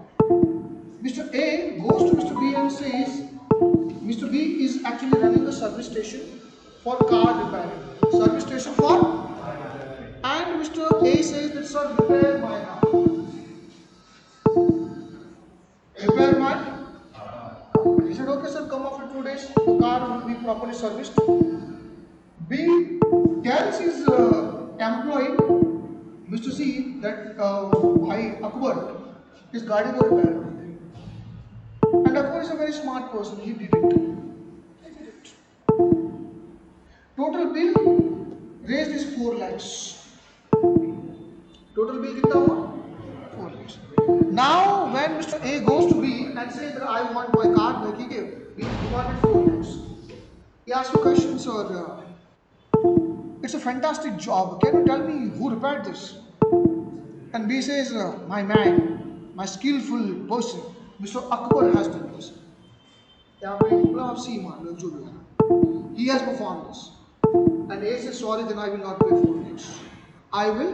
Mr. A goes to Mr. B and says, Mr. B is actually running a service station for car repairing. Service station for, and Mr. A says that sir, repair my car. Repair my. He said, okay sir, come after 2 days, the car will be properly serviced. B tells his employee, Mr. C, that bhai Akbar, his गाड़ी को repair कर दे. And Akbar is a very smart person. He did it. Total bill raised is 4 lakhs. Total bill कितना हुआ? 4 lakhs. Now when Mr. A goes to B and says that I want my car back, he wanted 4 lakhs. He asks a question, sir. It's a fantastic job. Can you tell me who repaired this? And B says, my man, my skillful person, Mr. Akbar has done this. He has performed this. And A says, sorry, then I will not pay 4 lakhs. I will.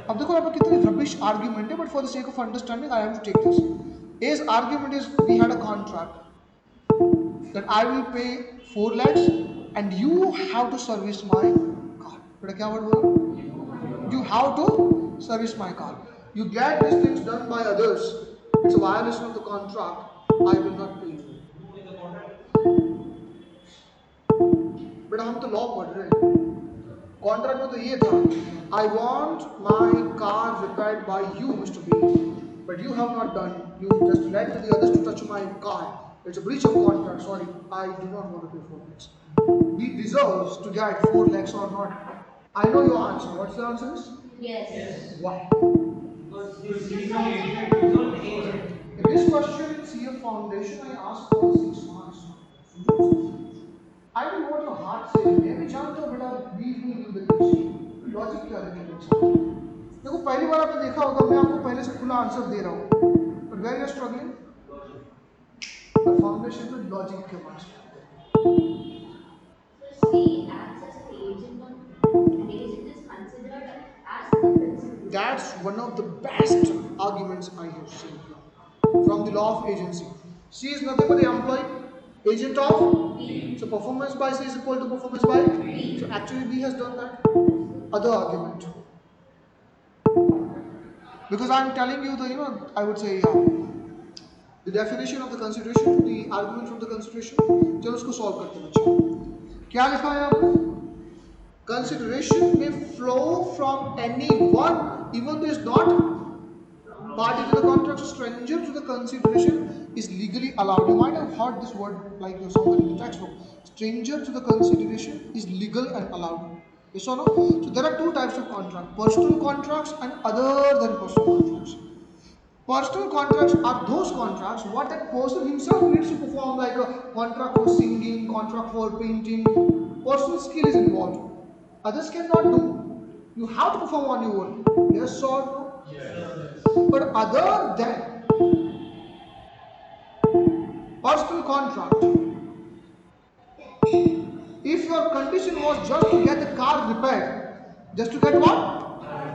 अब देखो यहाँ पर कितनी rubbish argument है, but for the sake of understanding, I have to take this. A's argument is we had a contract that I will pay 4 lakhs and you have to service my car. बेटा क्या word बोला? You have to service my car. You get these things done by others. It's a violation of the contract. I will not pay you. बेटा हम तो law पढ़ रहे हैं, contract में तो ये था, I want my car repaired by you mister B, but you have not done, you just let the others to touch my car, it's a breach of contract, sorry I do not want to pay 4 lakhs. He deserves to get 4 lakhs or not. I know your answer. What's the answer? Yes. Why? Because he's not agent. In this question in CA Foundation, I asked for 6 marks. I don't know what your heart says. मैं भी जानता हूँ बेटा बीच में give the case. Logic क्या है बच्चा? देखो पहली बार आपने देखा होगा, मैं आपको पहले से खुला आंसर दे रहा हूँ. But where you are struggling? The foundation में लॉजिक के marks. See, acts as an agent, an agent is considered as the principal. That's one of the best arguments I have seen from the law of agency. C is nothing but the employee agent of B. So performance by C is equal to performance by B. So actually B has done that. Other argument. Because I am telling you the I would say the definition of the consideration, the argument from the consideration. चलो उसको solve करते हैं बच्चों. क्या लिखा है आपको? Consideration may flow from anyone, even though is not party to the contract, stranger to the consideration is legally allowed. You might have heard this word like somewhere in the textbook. Stranger to the consideration is legal and allowed. Yes or no? So there are two types of contract: personal contracts and other than personal contracts. Personal contracts are those contracts what that person himself needs to perform, like a contract for singing, contract for painting. Personal skill is involved. Others cannot do. You have to perform on your own. Yes or no? Yes. But other than personal contract, if your condition was just to get the car repaired, just to get what?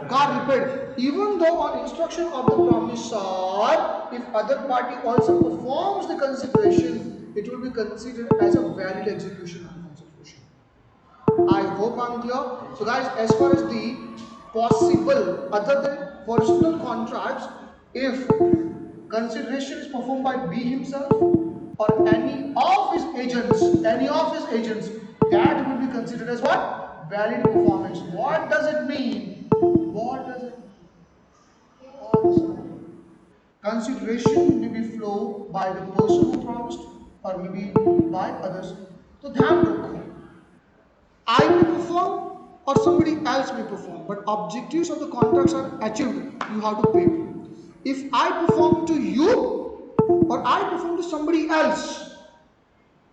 Car repaired. Even though on instruction of the promisor, if other party also performs the consideration, it will be considered as a valid execution of the consideration. I hope I'm clear. So guys, as far as the possible other than personal contracts, if consideration is performed by B himself or any of his agents, that will be considered as what? Valid performance. What does it mean? What does it mean? What does it mean? Consideration may be flow by the person who promised or maybe by others. So ध्यान रखो, I may perform or somebody else may perform, but objectives of the contracts are achieved. You have to pay me. If I perform to you or I perform to somebody else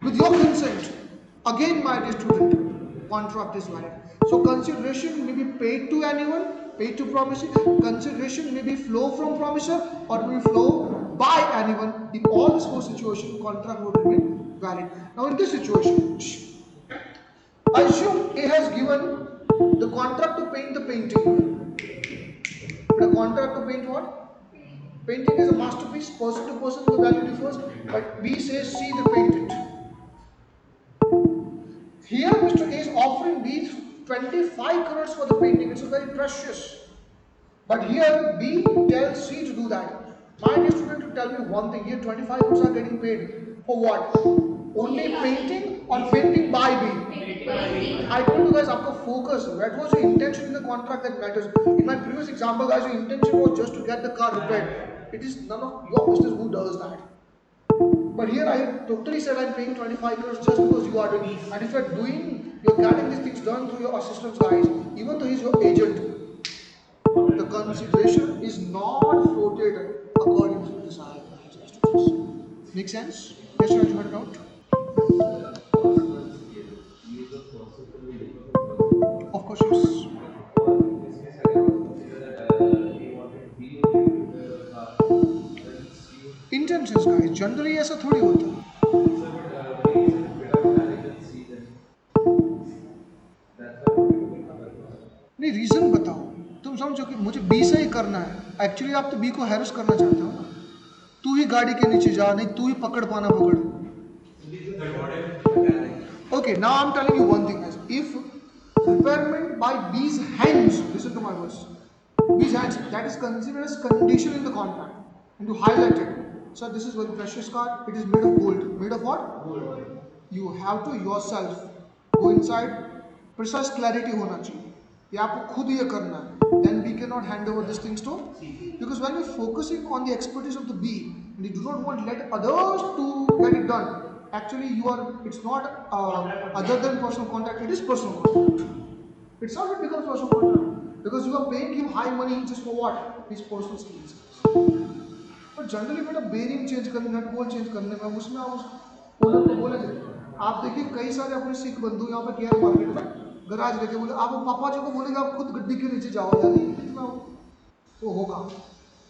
with your consent, again my dear student, contract is valid. So consideration may be paid to anyone, paid to promisor. Consideration may be flow from promisor or may flow by anyone. In all these four situations, contract would remain valid. Now in this situation, assume A has given the contract to paint the painting. The contract to paint what? Painting is a masterpiece, person to person the value differs, but B says C they paint it. Here Mr. A is offering B 25 crores for the painting, it's very precious. But here B tells C to do that. My dear student, to tell me one thing, here 25 crores are getting paid. For what? Only painting or painting by B? I told you guys, आपका focus, that was your intention in the contract that matters. In my previous example guys, your intention was just to get the car repaired. It is none of your business who does that. But here I totally said I'm paying 25 crores just because you are doing. And if you're getting these things done through your assistants guys, even though he's your agent, the consideration is not floated according to this argument. Make sense? Yes, you heard it out? Of course, yes. Intentions guys, generally ऐसा थोड़ी होता है. नहीं reason बताओ, तुम समझो कि मुझे बी से ही करना है, एक्चुअली आप तो बी को हैरेस करना चाहते हो ना, तू ही गाड़ी के नीचे जा, नहीं तू ही पकड़ पाना पकड़. Okay, now I'm telling you one thing guys, if repairment by B's hands, listen to my words, B's hands, that is considered as condition in the contract, and to highlight it, sir this is very precious car, it is made of gold. Made of what? Gold. You have to yourself go inside, precise clarity होना चाहिए, ये आपको खुद ये करना है. Then we cannot hand over these things to, because when you're focusing on the expertise of the bee and you do not want let others to get it done, actually you are, it's not other than personal contact, it is personal contact. It's not it becomes personal contact because you are paying him high money just for what? His personal skills. पर generally बेटा bearing change करने, nut bolt change करने में उसमें आप उस owner को बोले थे. आप देखिए कई सारे अपने सिख बंधु यहाँ पे केयर मार्केट में गराज लेके बोले, आप पापा जी को बोलेंगे आप खुद गड्डी के नीचे जाओ यार, इतना तो होगा.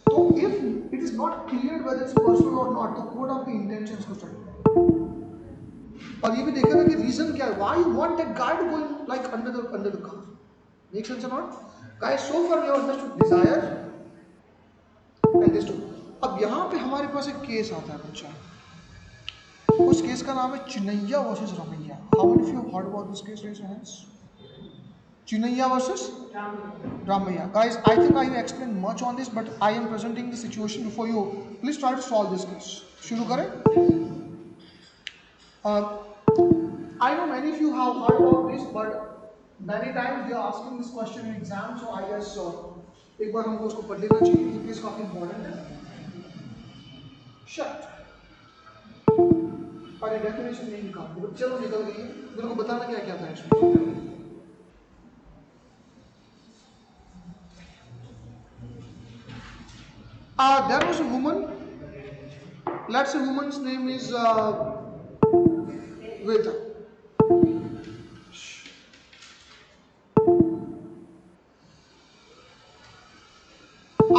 तो if it is not clear whether it's personal और नॉट, तो कोड ऑफ द इंटेंशंस को स्टडी. और ये भी देखा था कि रीजन क्या है, why you want that guy to go in like under the car. Make sense और not guys? So for you understood desire and this too. अब यहाँ पे हमारे पास एक केस आता है बच्चा, उस केस का नाम है Chinnaya versus Ramayya. How many of you heard about this case? Raise your hands. Chinnaya versus Ramayya. Guys, I think I have explained much on this, but I am presenting the situation before you. Please try to solve this case. शुरू करें. I know many of you have heard about this, but many times they are asking this question in exam, so I guess एक बार हमको उसको पढ़ लेना चाहिए. ये case काफी इंपॉर्टेंट है. शट. और ये डेफिनेशन नहीं निकाल, चलो निकल गई. मेरे को बताना क्या क्या था इसमें. There was a woman. Let's say woman's name is Veda.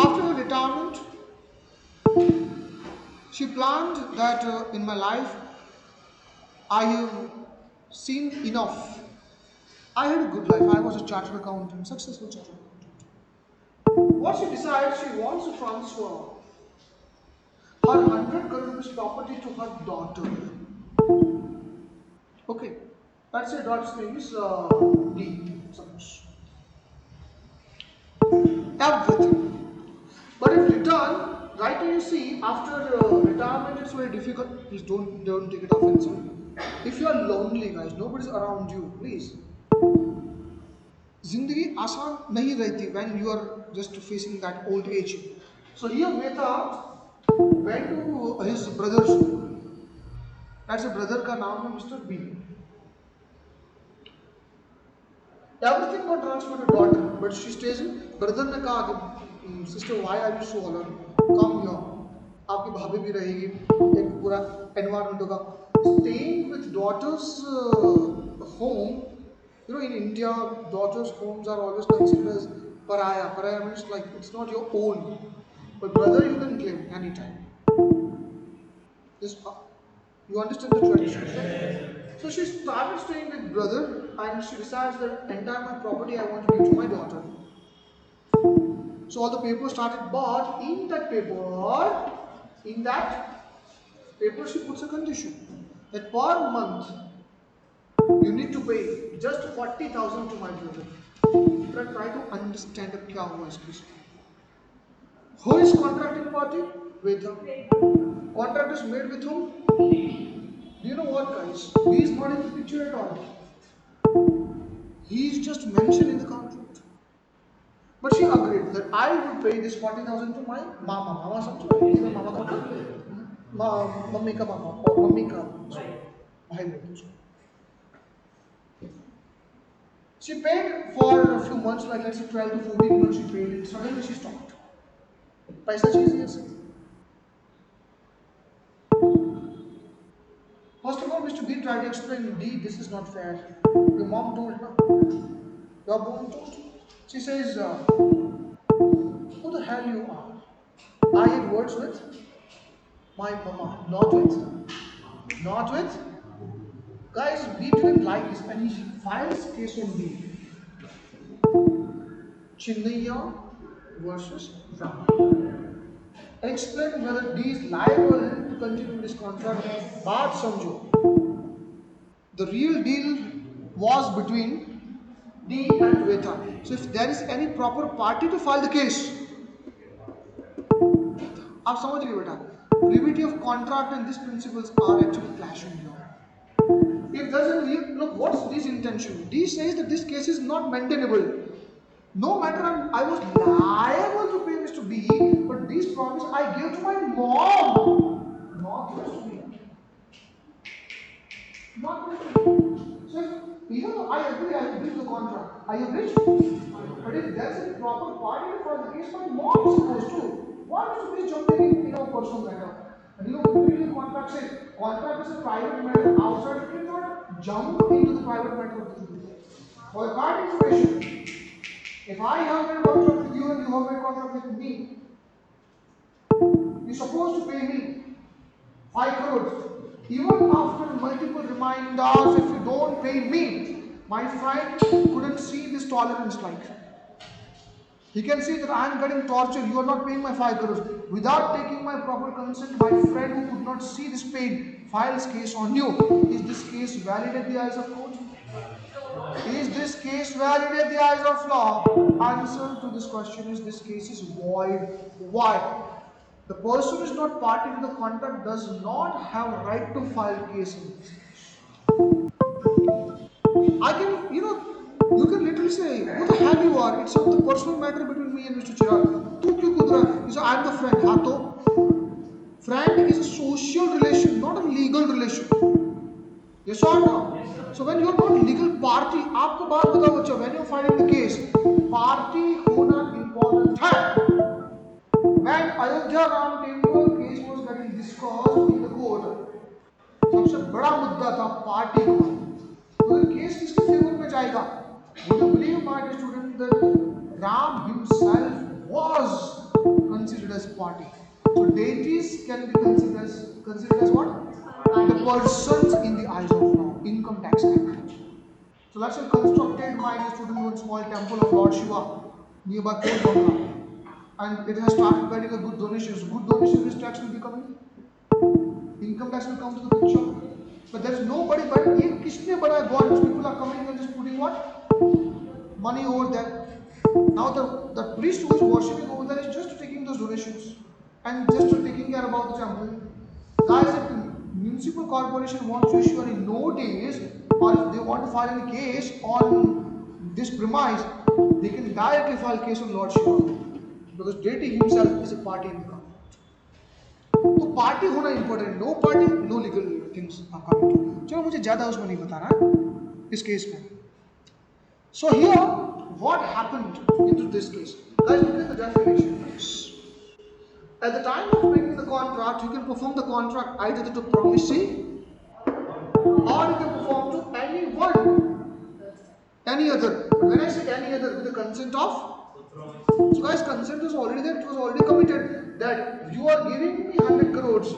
After her retirement, she planned that in my life I have seen enough. I had a good life. I was a chartered accountant, successful chartered accountant. What she decides, she wants to transfer her 100 crore rupees property to her daughter. Okay, let's say daughter's name is D, suppose. Everything. But in return, right now you see, after retirement it's very difficult. Please don't take it offensive. If you are lonely, guys, nobody's around you, please. जिंदगी आसान नहीं रहती when you are just facing that old age. So here Mehta went to his brother's school. That's a brother का नाम है Mr. B. Everything got transferred to daughter, but she stays in. Brother ने कहा कि sister, why are you so alone? Come here. आपकी भाभी भी रहेगी, एक पूरा environment होगा. Staying with daughter's home. You know, in India, daughters' homes are always considered as paraya. Paraya means like it's not your own. But brother, you can claim anytime. This, you understand the tradition? So she started staying with brother, and she decides that entire my property I want to give to my daughter. So all the papers started, but in that paper, she puts a condition that per month you need to pay just 40,000 to my brother. But try to understand क्या हुआ इसके साथ. Who is contracting party? With her. Contract is made with whom? Do you know what, guys? He is not in the picture at all. He is just mentioned in the contract. But she agreed that I will pay this 40,000 to my mama. Mama समझो? इसमें मामा का मतलब mummy का मामा और mummy का भाई बोलते हैं. She paid for a few months, like let's say 12 to 14 months she paid it. Suddenly she stopped. पैसा चाहिए ऐसे. First of all, Mr. B tried to explain, D, this is not fair. Your mom told, no? Your mom told. She says, who the hell you are? I had words with my mama, not with. Guys, B didn't like this and he files case on B. Chinnaiya versus Rama. And explain whether D is liable to continue this contract. But samjho, the real deal was between D and Veta. So if there is any proper party to file the case, आप समझ रहे बेटा, privity of contract and these principles are actually clashing here. If doesn't look, what's D's intention? D says that this case is not maintainable. No matter I was liable to pay Mr. B, but this promise I gave to my mom, not Mr. B. Not Mr. B. So even though I agree to the contract, I agree. But if there's a proper party for the case, my mom is supposed to. Why Mr. B is jumping in personal matter? And usually the contract is a private matter outside. You cannot jump into the private matter of the two. For card information, if I have made a contract with you and you have made a contract with me, you're supposed to pay me 5 crores. Even after multiple reminders, if you don't pay me, my friend couldn't see this tolerance like. He can see that I am getting tortured, you are not paying my 5 crores. Without taking my proper consent, my friend who could not see this pain files case on you. Is this case valid at the eyes of court? Is this case valid at the eyes of law? Answer to this question is this case is void. Why? The person who is not party to the contract does not have right to file case in this case. I can, you can literally say, who the hell you are? It's the personal matter between me and Mr. Chirag. Tu kyun kudra? You say, I am the friend. Hato. Friend is a social relation, not a legal relation. Yes or no? So when you are not legal party, आपको बात बताओ बच्चा, when you are filing the case, party होना important है. When Ayodhya Ram Temple case was getting discussed in the court, सबसे बड़ा मुद्दा था पार्टी का. तो केस किसके फेवर में जाएगा? Would you believe, my dear student, that Ram himself was considered as party? So deities can be considered as what? The persons in the eyes of law, income tax act. So let's say constructed, my dear student, one small temple of Lord Shiva nearby Kolkata, and it has started getting a good donations. Good donations, which tax will be coming? Income tax will come to the picture. But there is nobody but kisne bada God, people are coming and just putting what? Money over there. Now the priest who is worshipping over there is just taking those donations and just taking care about the temple. Guys, if the municipal corporation wants to issue any notice or if they want to file any case on this premise, they can directly file case on Lord Shiva because deity himself is a party in the contract. तो party होना important. No party no legal things are coming to. चलो मुझे ज्यादा उसमें नहीं बताना इस case में. So here what happened into this case? Guys, look at the definition. At the time of making the contract, you can perform the contract either to the promisee or you can perform to anyone, any other. But when I say any other, with the consent of, so guys, consent was already there, it was already committed that you are giving me 100 crores.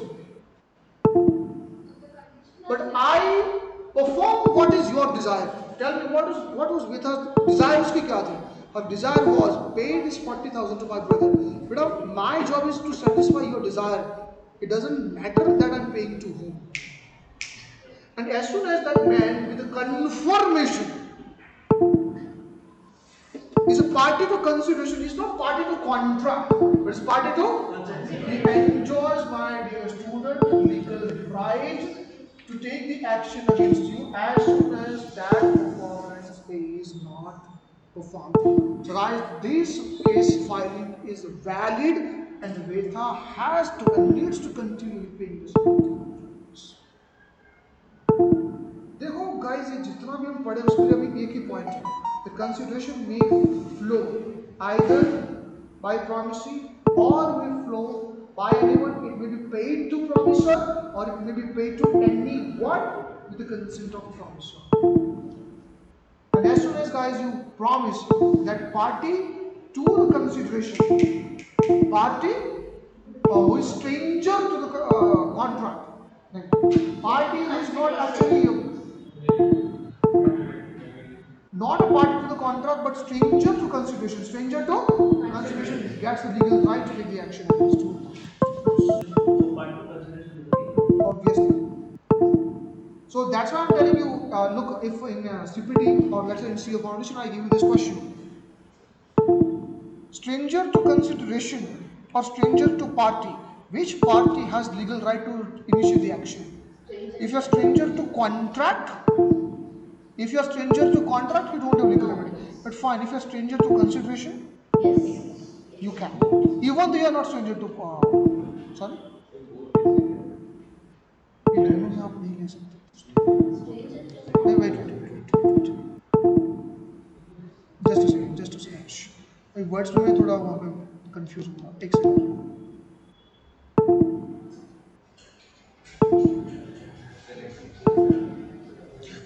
But I perform what is your desire. Tell me what was with her desire? Uski kya thi? Her desire was pay this 40,000 to my brother. But my job is to satisfy your desire. It doesn't matter that I'm paying to whom. And as soon as that man with a confirmation is a party to consideration, is not party to contract, but it's party to, he enjoys, my dear student, legal right to take the action against you as soon as that performance is not performed. So guys, this case filing is valid and Veda has to and needs to continue paying this. देखो guys, ये जितना भी हम पढ़े उसके लिए अभी एक ही पॉइंट है. The consideration may flow either by promisee or may flow by anyone. It may be paid to promisor or it may be paid to anyone with the consent of promisor. And as soon as guys you promise that party to the consideration, party who is stranger to the contract, party who is not actually not a party to the contract but stranger to consideration. Stranger to consideration gets the legal right to take the action against you. Obviously. So that's why I'm telling you, look, if in CPT or let's say in CA Foundation I give you this question. Stranger to consideration or stranger to party, which party has legal right to initiate the action? If you're stranger to contract, If you are stranger to contract, you don't have legal remedy. But fine, if you are stranger to consideration, Yes. you can. Even though you are not stranger to sorry, ये दोनों में आप नहीं ले सकते. Stranger to नहीं, contract. wait. Just a second. भाई words में मैं थोड़ा वहाँ पे confuse हूँ. एक second.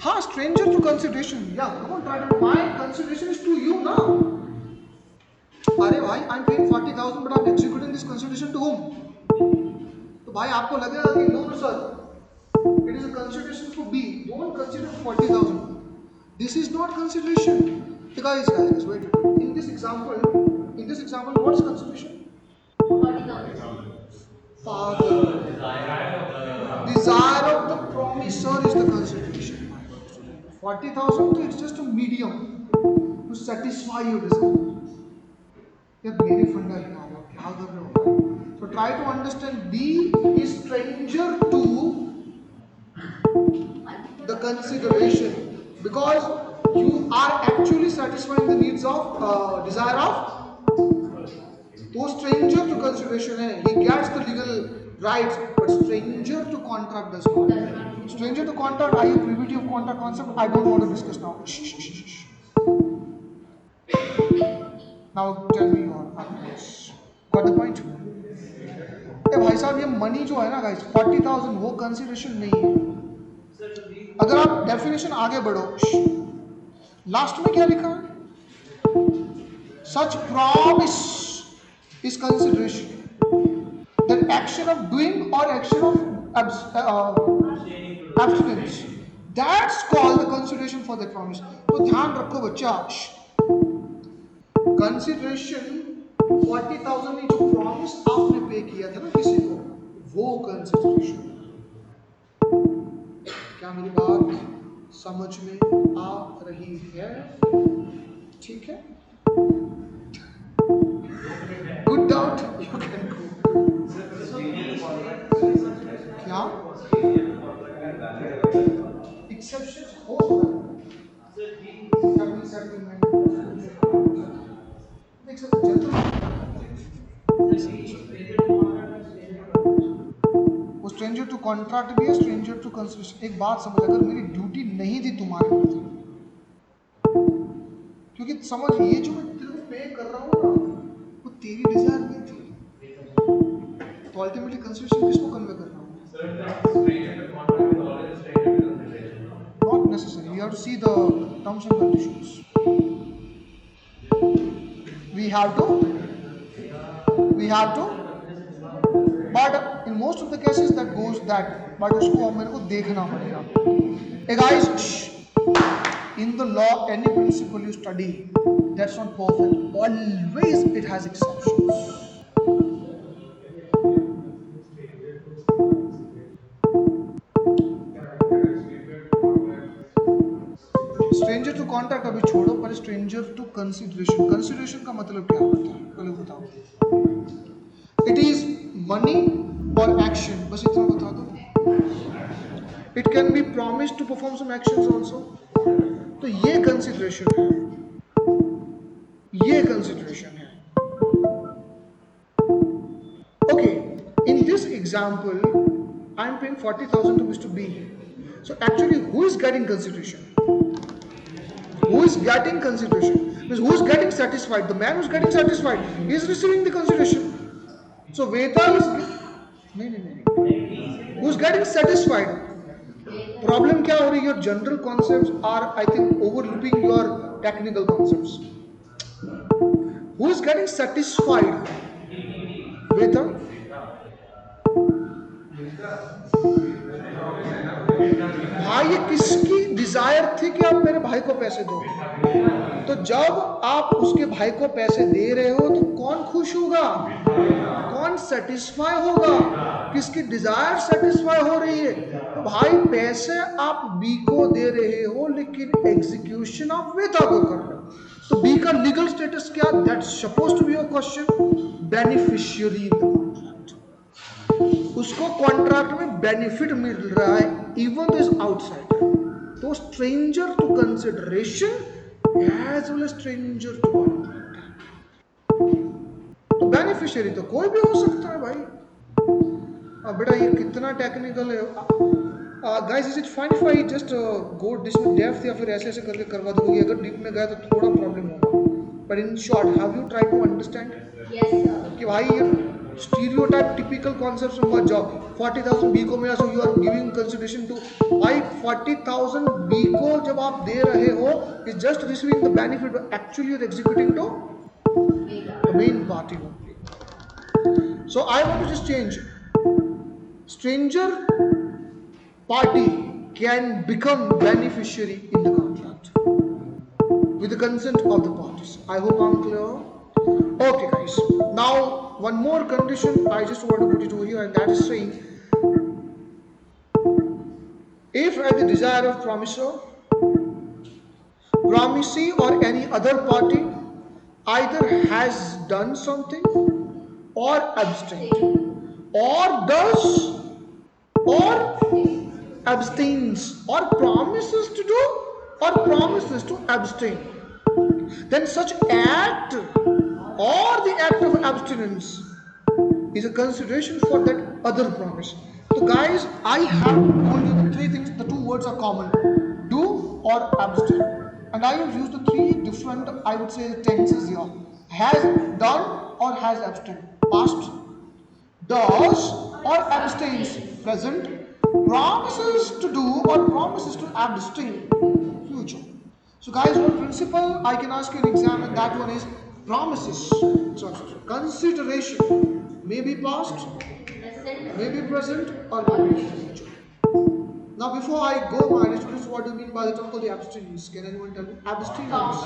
हाँ, stranger to consideration. Yeah, come on, try to. My consideration is to you now. अरे भाई, I'm paying 40,000, but I'm executing this consideration to whom? तो भाई आपको लगेगा कि no sir, it is a consideration for B. Don't consider 40,000. This is not consideration. Guys, wait. In this example, what is consideration? 40,000. Father. Desire of the promisor is the consideration. 40,000, it's just a medium to satisfy your desire. यार मेरे फंडा है आप क्या कर रहे हो? So try to understand. B is stranger to the consideration because you are actually satisfying the needs of desire of. वो stranger to consideration है. He gets the legal rights, but stranger to contract does not. Stranger to contract. Are you privy to contract concept? I don't want to discuss now. Shh. Now tell me your arguments. Got the point? ए भाई साहब, ये money जो है ना guys, 40,000 वो consideration नहीं है. अगर आप डेफिनेशन आगे बढ़ो, लास्ट में क्या लिखा है? सच promise is consideration. Then action of doing or action of abstinence, that's called the consideration for that promise. तो ध्यान रखो बच्चा, कंसिडरेशन 40,000 में जो प्रॉमिस आपने पे किया था ना किसी को, वो कंसिडरेशन. क्या मेरी बात समझ में आ रही है? ठीक है. Good doubt, you can go. क्या? Exceptions हो settlement. वो स्ट्रेंजर टू कॉन्ट्रैक्ट भी है, स्ट्रेंजर टू कंसिडरेशन. एक बात समझ, अगर मेरी ड्यूटी नहीं थी तुम्हारे प्रति, क्योंकि समझ ये जो मैं तेरे को पे कर रहा हूँ ना, वो तेरी डिजायर नहीं थी, तो अल्टीमेटली कंसिडरेशन किसको कन्वे कर रहा हूँ? Not necessary. You have to see the terms and conditions. We have to, but in most of the cases that goes that, but उसको मेरे को देखना पड़ेगा. Hey guys, in the law, any principle you study, that's not perfect. Always it has exceptions. Stranger to contract अभी छोड़ो, पर stranger to consideration. Consideration का मतलब क्या होता है पहले बताओ. इट इज मनी और एक्शन, बस इतना बता दो. It can be promise to perform some actions also. तो ये कंसिडरेशन है, ये कंसिडरेशन है. Okay, in this example I am paying 40,000 to mister B. So actually who is getting consideration? Who is getting consideration? Means who is getting satisfied? The man who is getting satisfied, he is receiving the consideration. So Veda is who is getting satisfied. Problem क्या हो रही है? Your general concepts are, I think, overlooking your technical concepts. Who is getting satisfied? Veda. भाई ये किसकी Dzire थी कि आप मेरे भाई को पैसे दो? तो जब आप उसके भाई को पैसे दे रहे हो तो कौन खुश होगा? कौन सेटिस्फाई होगा? किसकी डिजायर सेटिस्फाई हो रही है? तो भाई पैसे आप बी को दे रहे हो, लेकिन एग्जीक्यूशन आप वेदा को कर रहे हो. तो बी का लीगल स्टेटस क्या? That's supposed to be your question. Beneficiary in the contract. उसको कॉन्ट्रैक्ट में बेनिफिट मिल रहा है, इवन दिस आउटसाइडर. तो stranger to consideration as well as stranger to contract. तो बेनिफिशियरी तो कोई भी हो सकता है भाई. बेटा ये कितना टेक्निकल है. Guys is it fine if I just go this depth या फिर ऐसे ऐसे करके करवा दूंगी. अगर डीप में गया तो थोड़ा प्रॉब्लम होगा. But in short have you try to understand Yes, sir. कि भाई ये स्टीरियोटाइप टिपिकल कॉन्सेप्ट में मत जाओ. 40,000 बी को मिला so you are giving consideration to. भाई 40,000 बी को जब आप दे रहे हो is just receiving the benefit. Actually you are executing to Mega. the main party only. So I want to just change. Stranger party can become beneficiary in the contract with the consent of the parties. I hope I'm clear. Okay, guys. Now one more condition I just want to put it over here, and that is saying, if at the desire of promisor, promisee, or any other party either has done something or abstained or does or abstains or promises to do or promises to abstain, then such act or the act of abstinence is a consideration for that other promise. So guys, I have told you the three things. The two words are common: do or abstain. And I have used the three different, I would say, tenses here: has done or has abstained, past; does or abstains, present; promises to do or promises to abstain, future. So guys, one principle I can ask you in exam, and that one is promises. So consideration may be past, Present. may be present, or may be future. Now before I go, my students, what do you mean by the term called the abstinence? Can anyone tell me? Abstinence.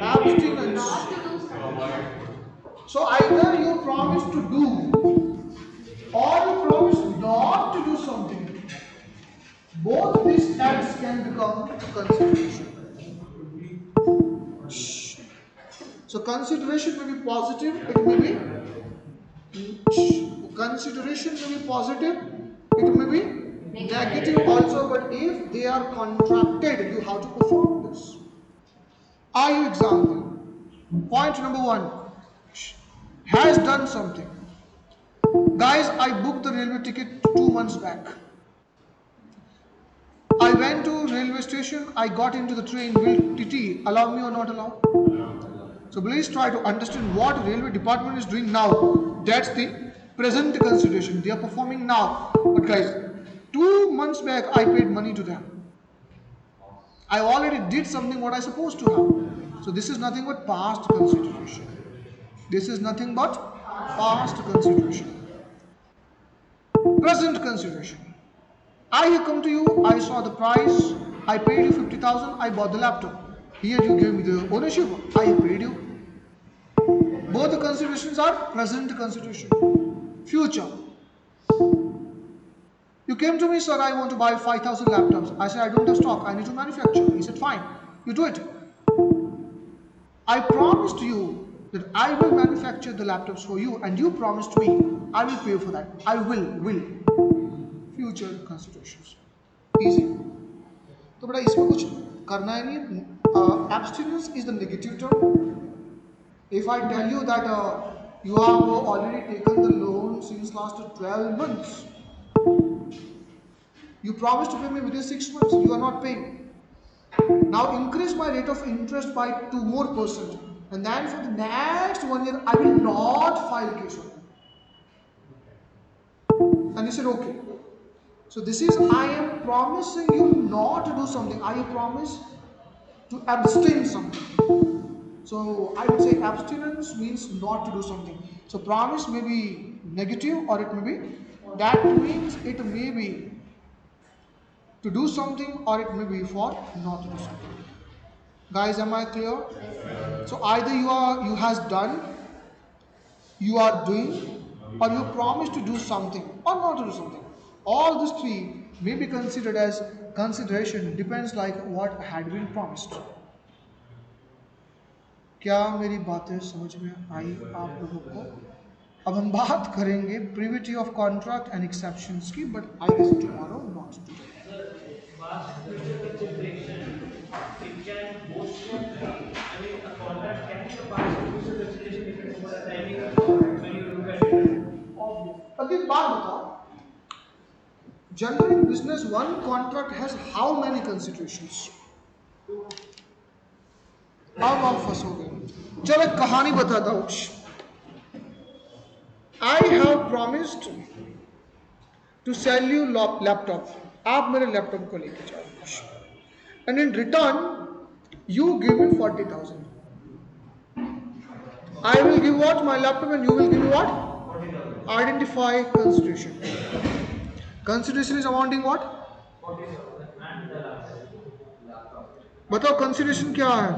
Abstinence. Not to do something. So either you promise to do or you promise not to do something. Both these acts can become consideration. So consideration may be positive, it may be consideration may be positive, it may be negative also, but if they are contracted, you have to perform this. Are you example? Point number one, has done something. Guys, I booked the railway ticket 2 months back. I went to railway station, I got into the train. Will TT allow me or not allow? So please try to understand what railway department is doing now. That's the present consideration. They are performing now. But guys, 2 months back I paid money to them. I already did something what I supposed to have. So this is nothing but past consideration. This is nothing but past consideration. Present consideration. I have come to you, I saw the price, I paid you 50,000, I bought the laptop. Here you gave me the ownership, I paid you. Both the considerations are present consideration. Future. You came to me, sir, I want to buy 5,000 laptops. I said, I don't have stock, I need to manufacture. He said, fine, you do it. I promised you that I will manufacture the laptops for you, and you promised me, I will pay for that. I will. Future considerations. Easy. तो बेटा इसमें कुछ करना ही नहीं. Abstinence is the negative term. If I tell you that you have already taken the loan since last 12 months, you promised to pay me within 6 months, you are not paying. Now increase my rate of interest by 2 more %, and then for the next 1 year I will not file case on you. And you said okay. So this is, I am promising you not to do something. I promise to abstain something. So I would say abstinence means not to do something. So promise may be negative or it may be. That means it may be to do something or it may be for not to do something. Guys, am I clear? So either you has done, you are doing, or you promise to do something or not to do something. All these three may be considered as consideration. Depends like what had been promised. क्या मेरी बातें समझ में आई आप लोगों को? अब हम बात करेंगे privity of contract and exceptions की, but I guess tomorrow not today. अब एक बात बताओ, generally in business one contract has how many considerations? अब आप फंसोगे। चलो एक कहानी बताता हूँ। I have promised to sell you laptop, आप मेरे लैपटॉप को लेके जाओ, and in return you give me 40,000। I will give what? My laptop, and you will give me what? Identify consideration. Consideration is amounting what? बताओ consideration क्या है?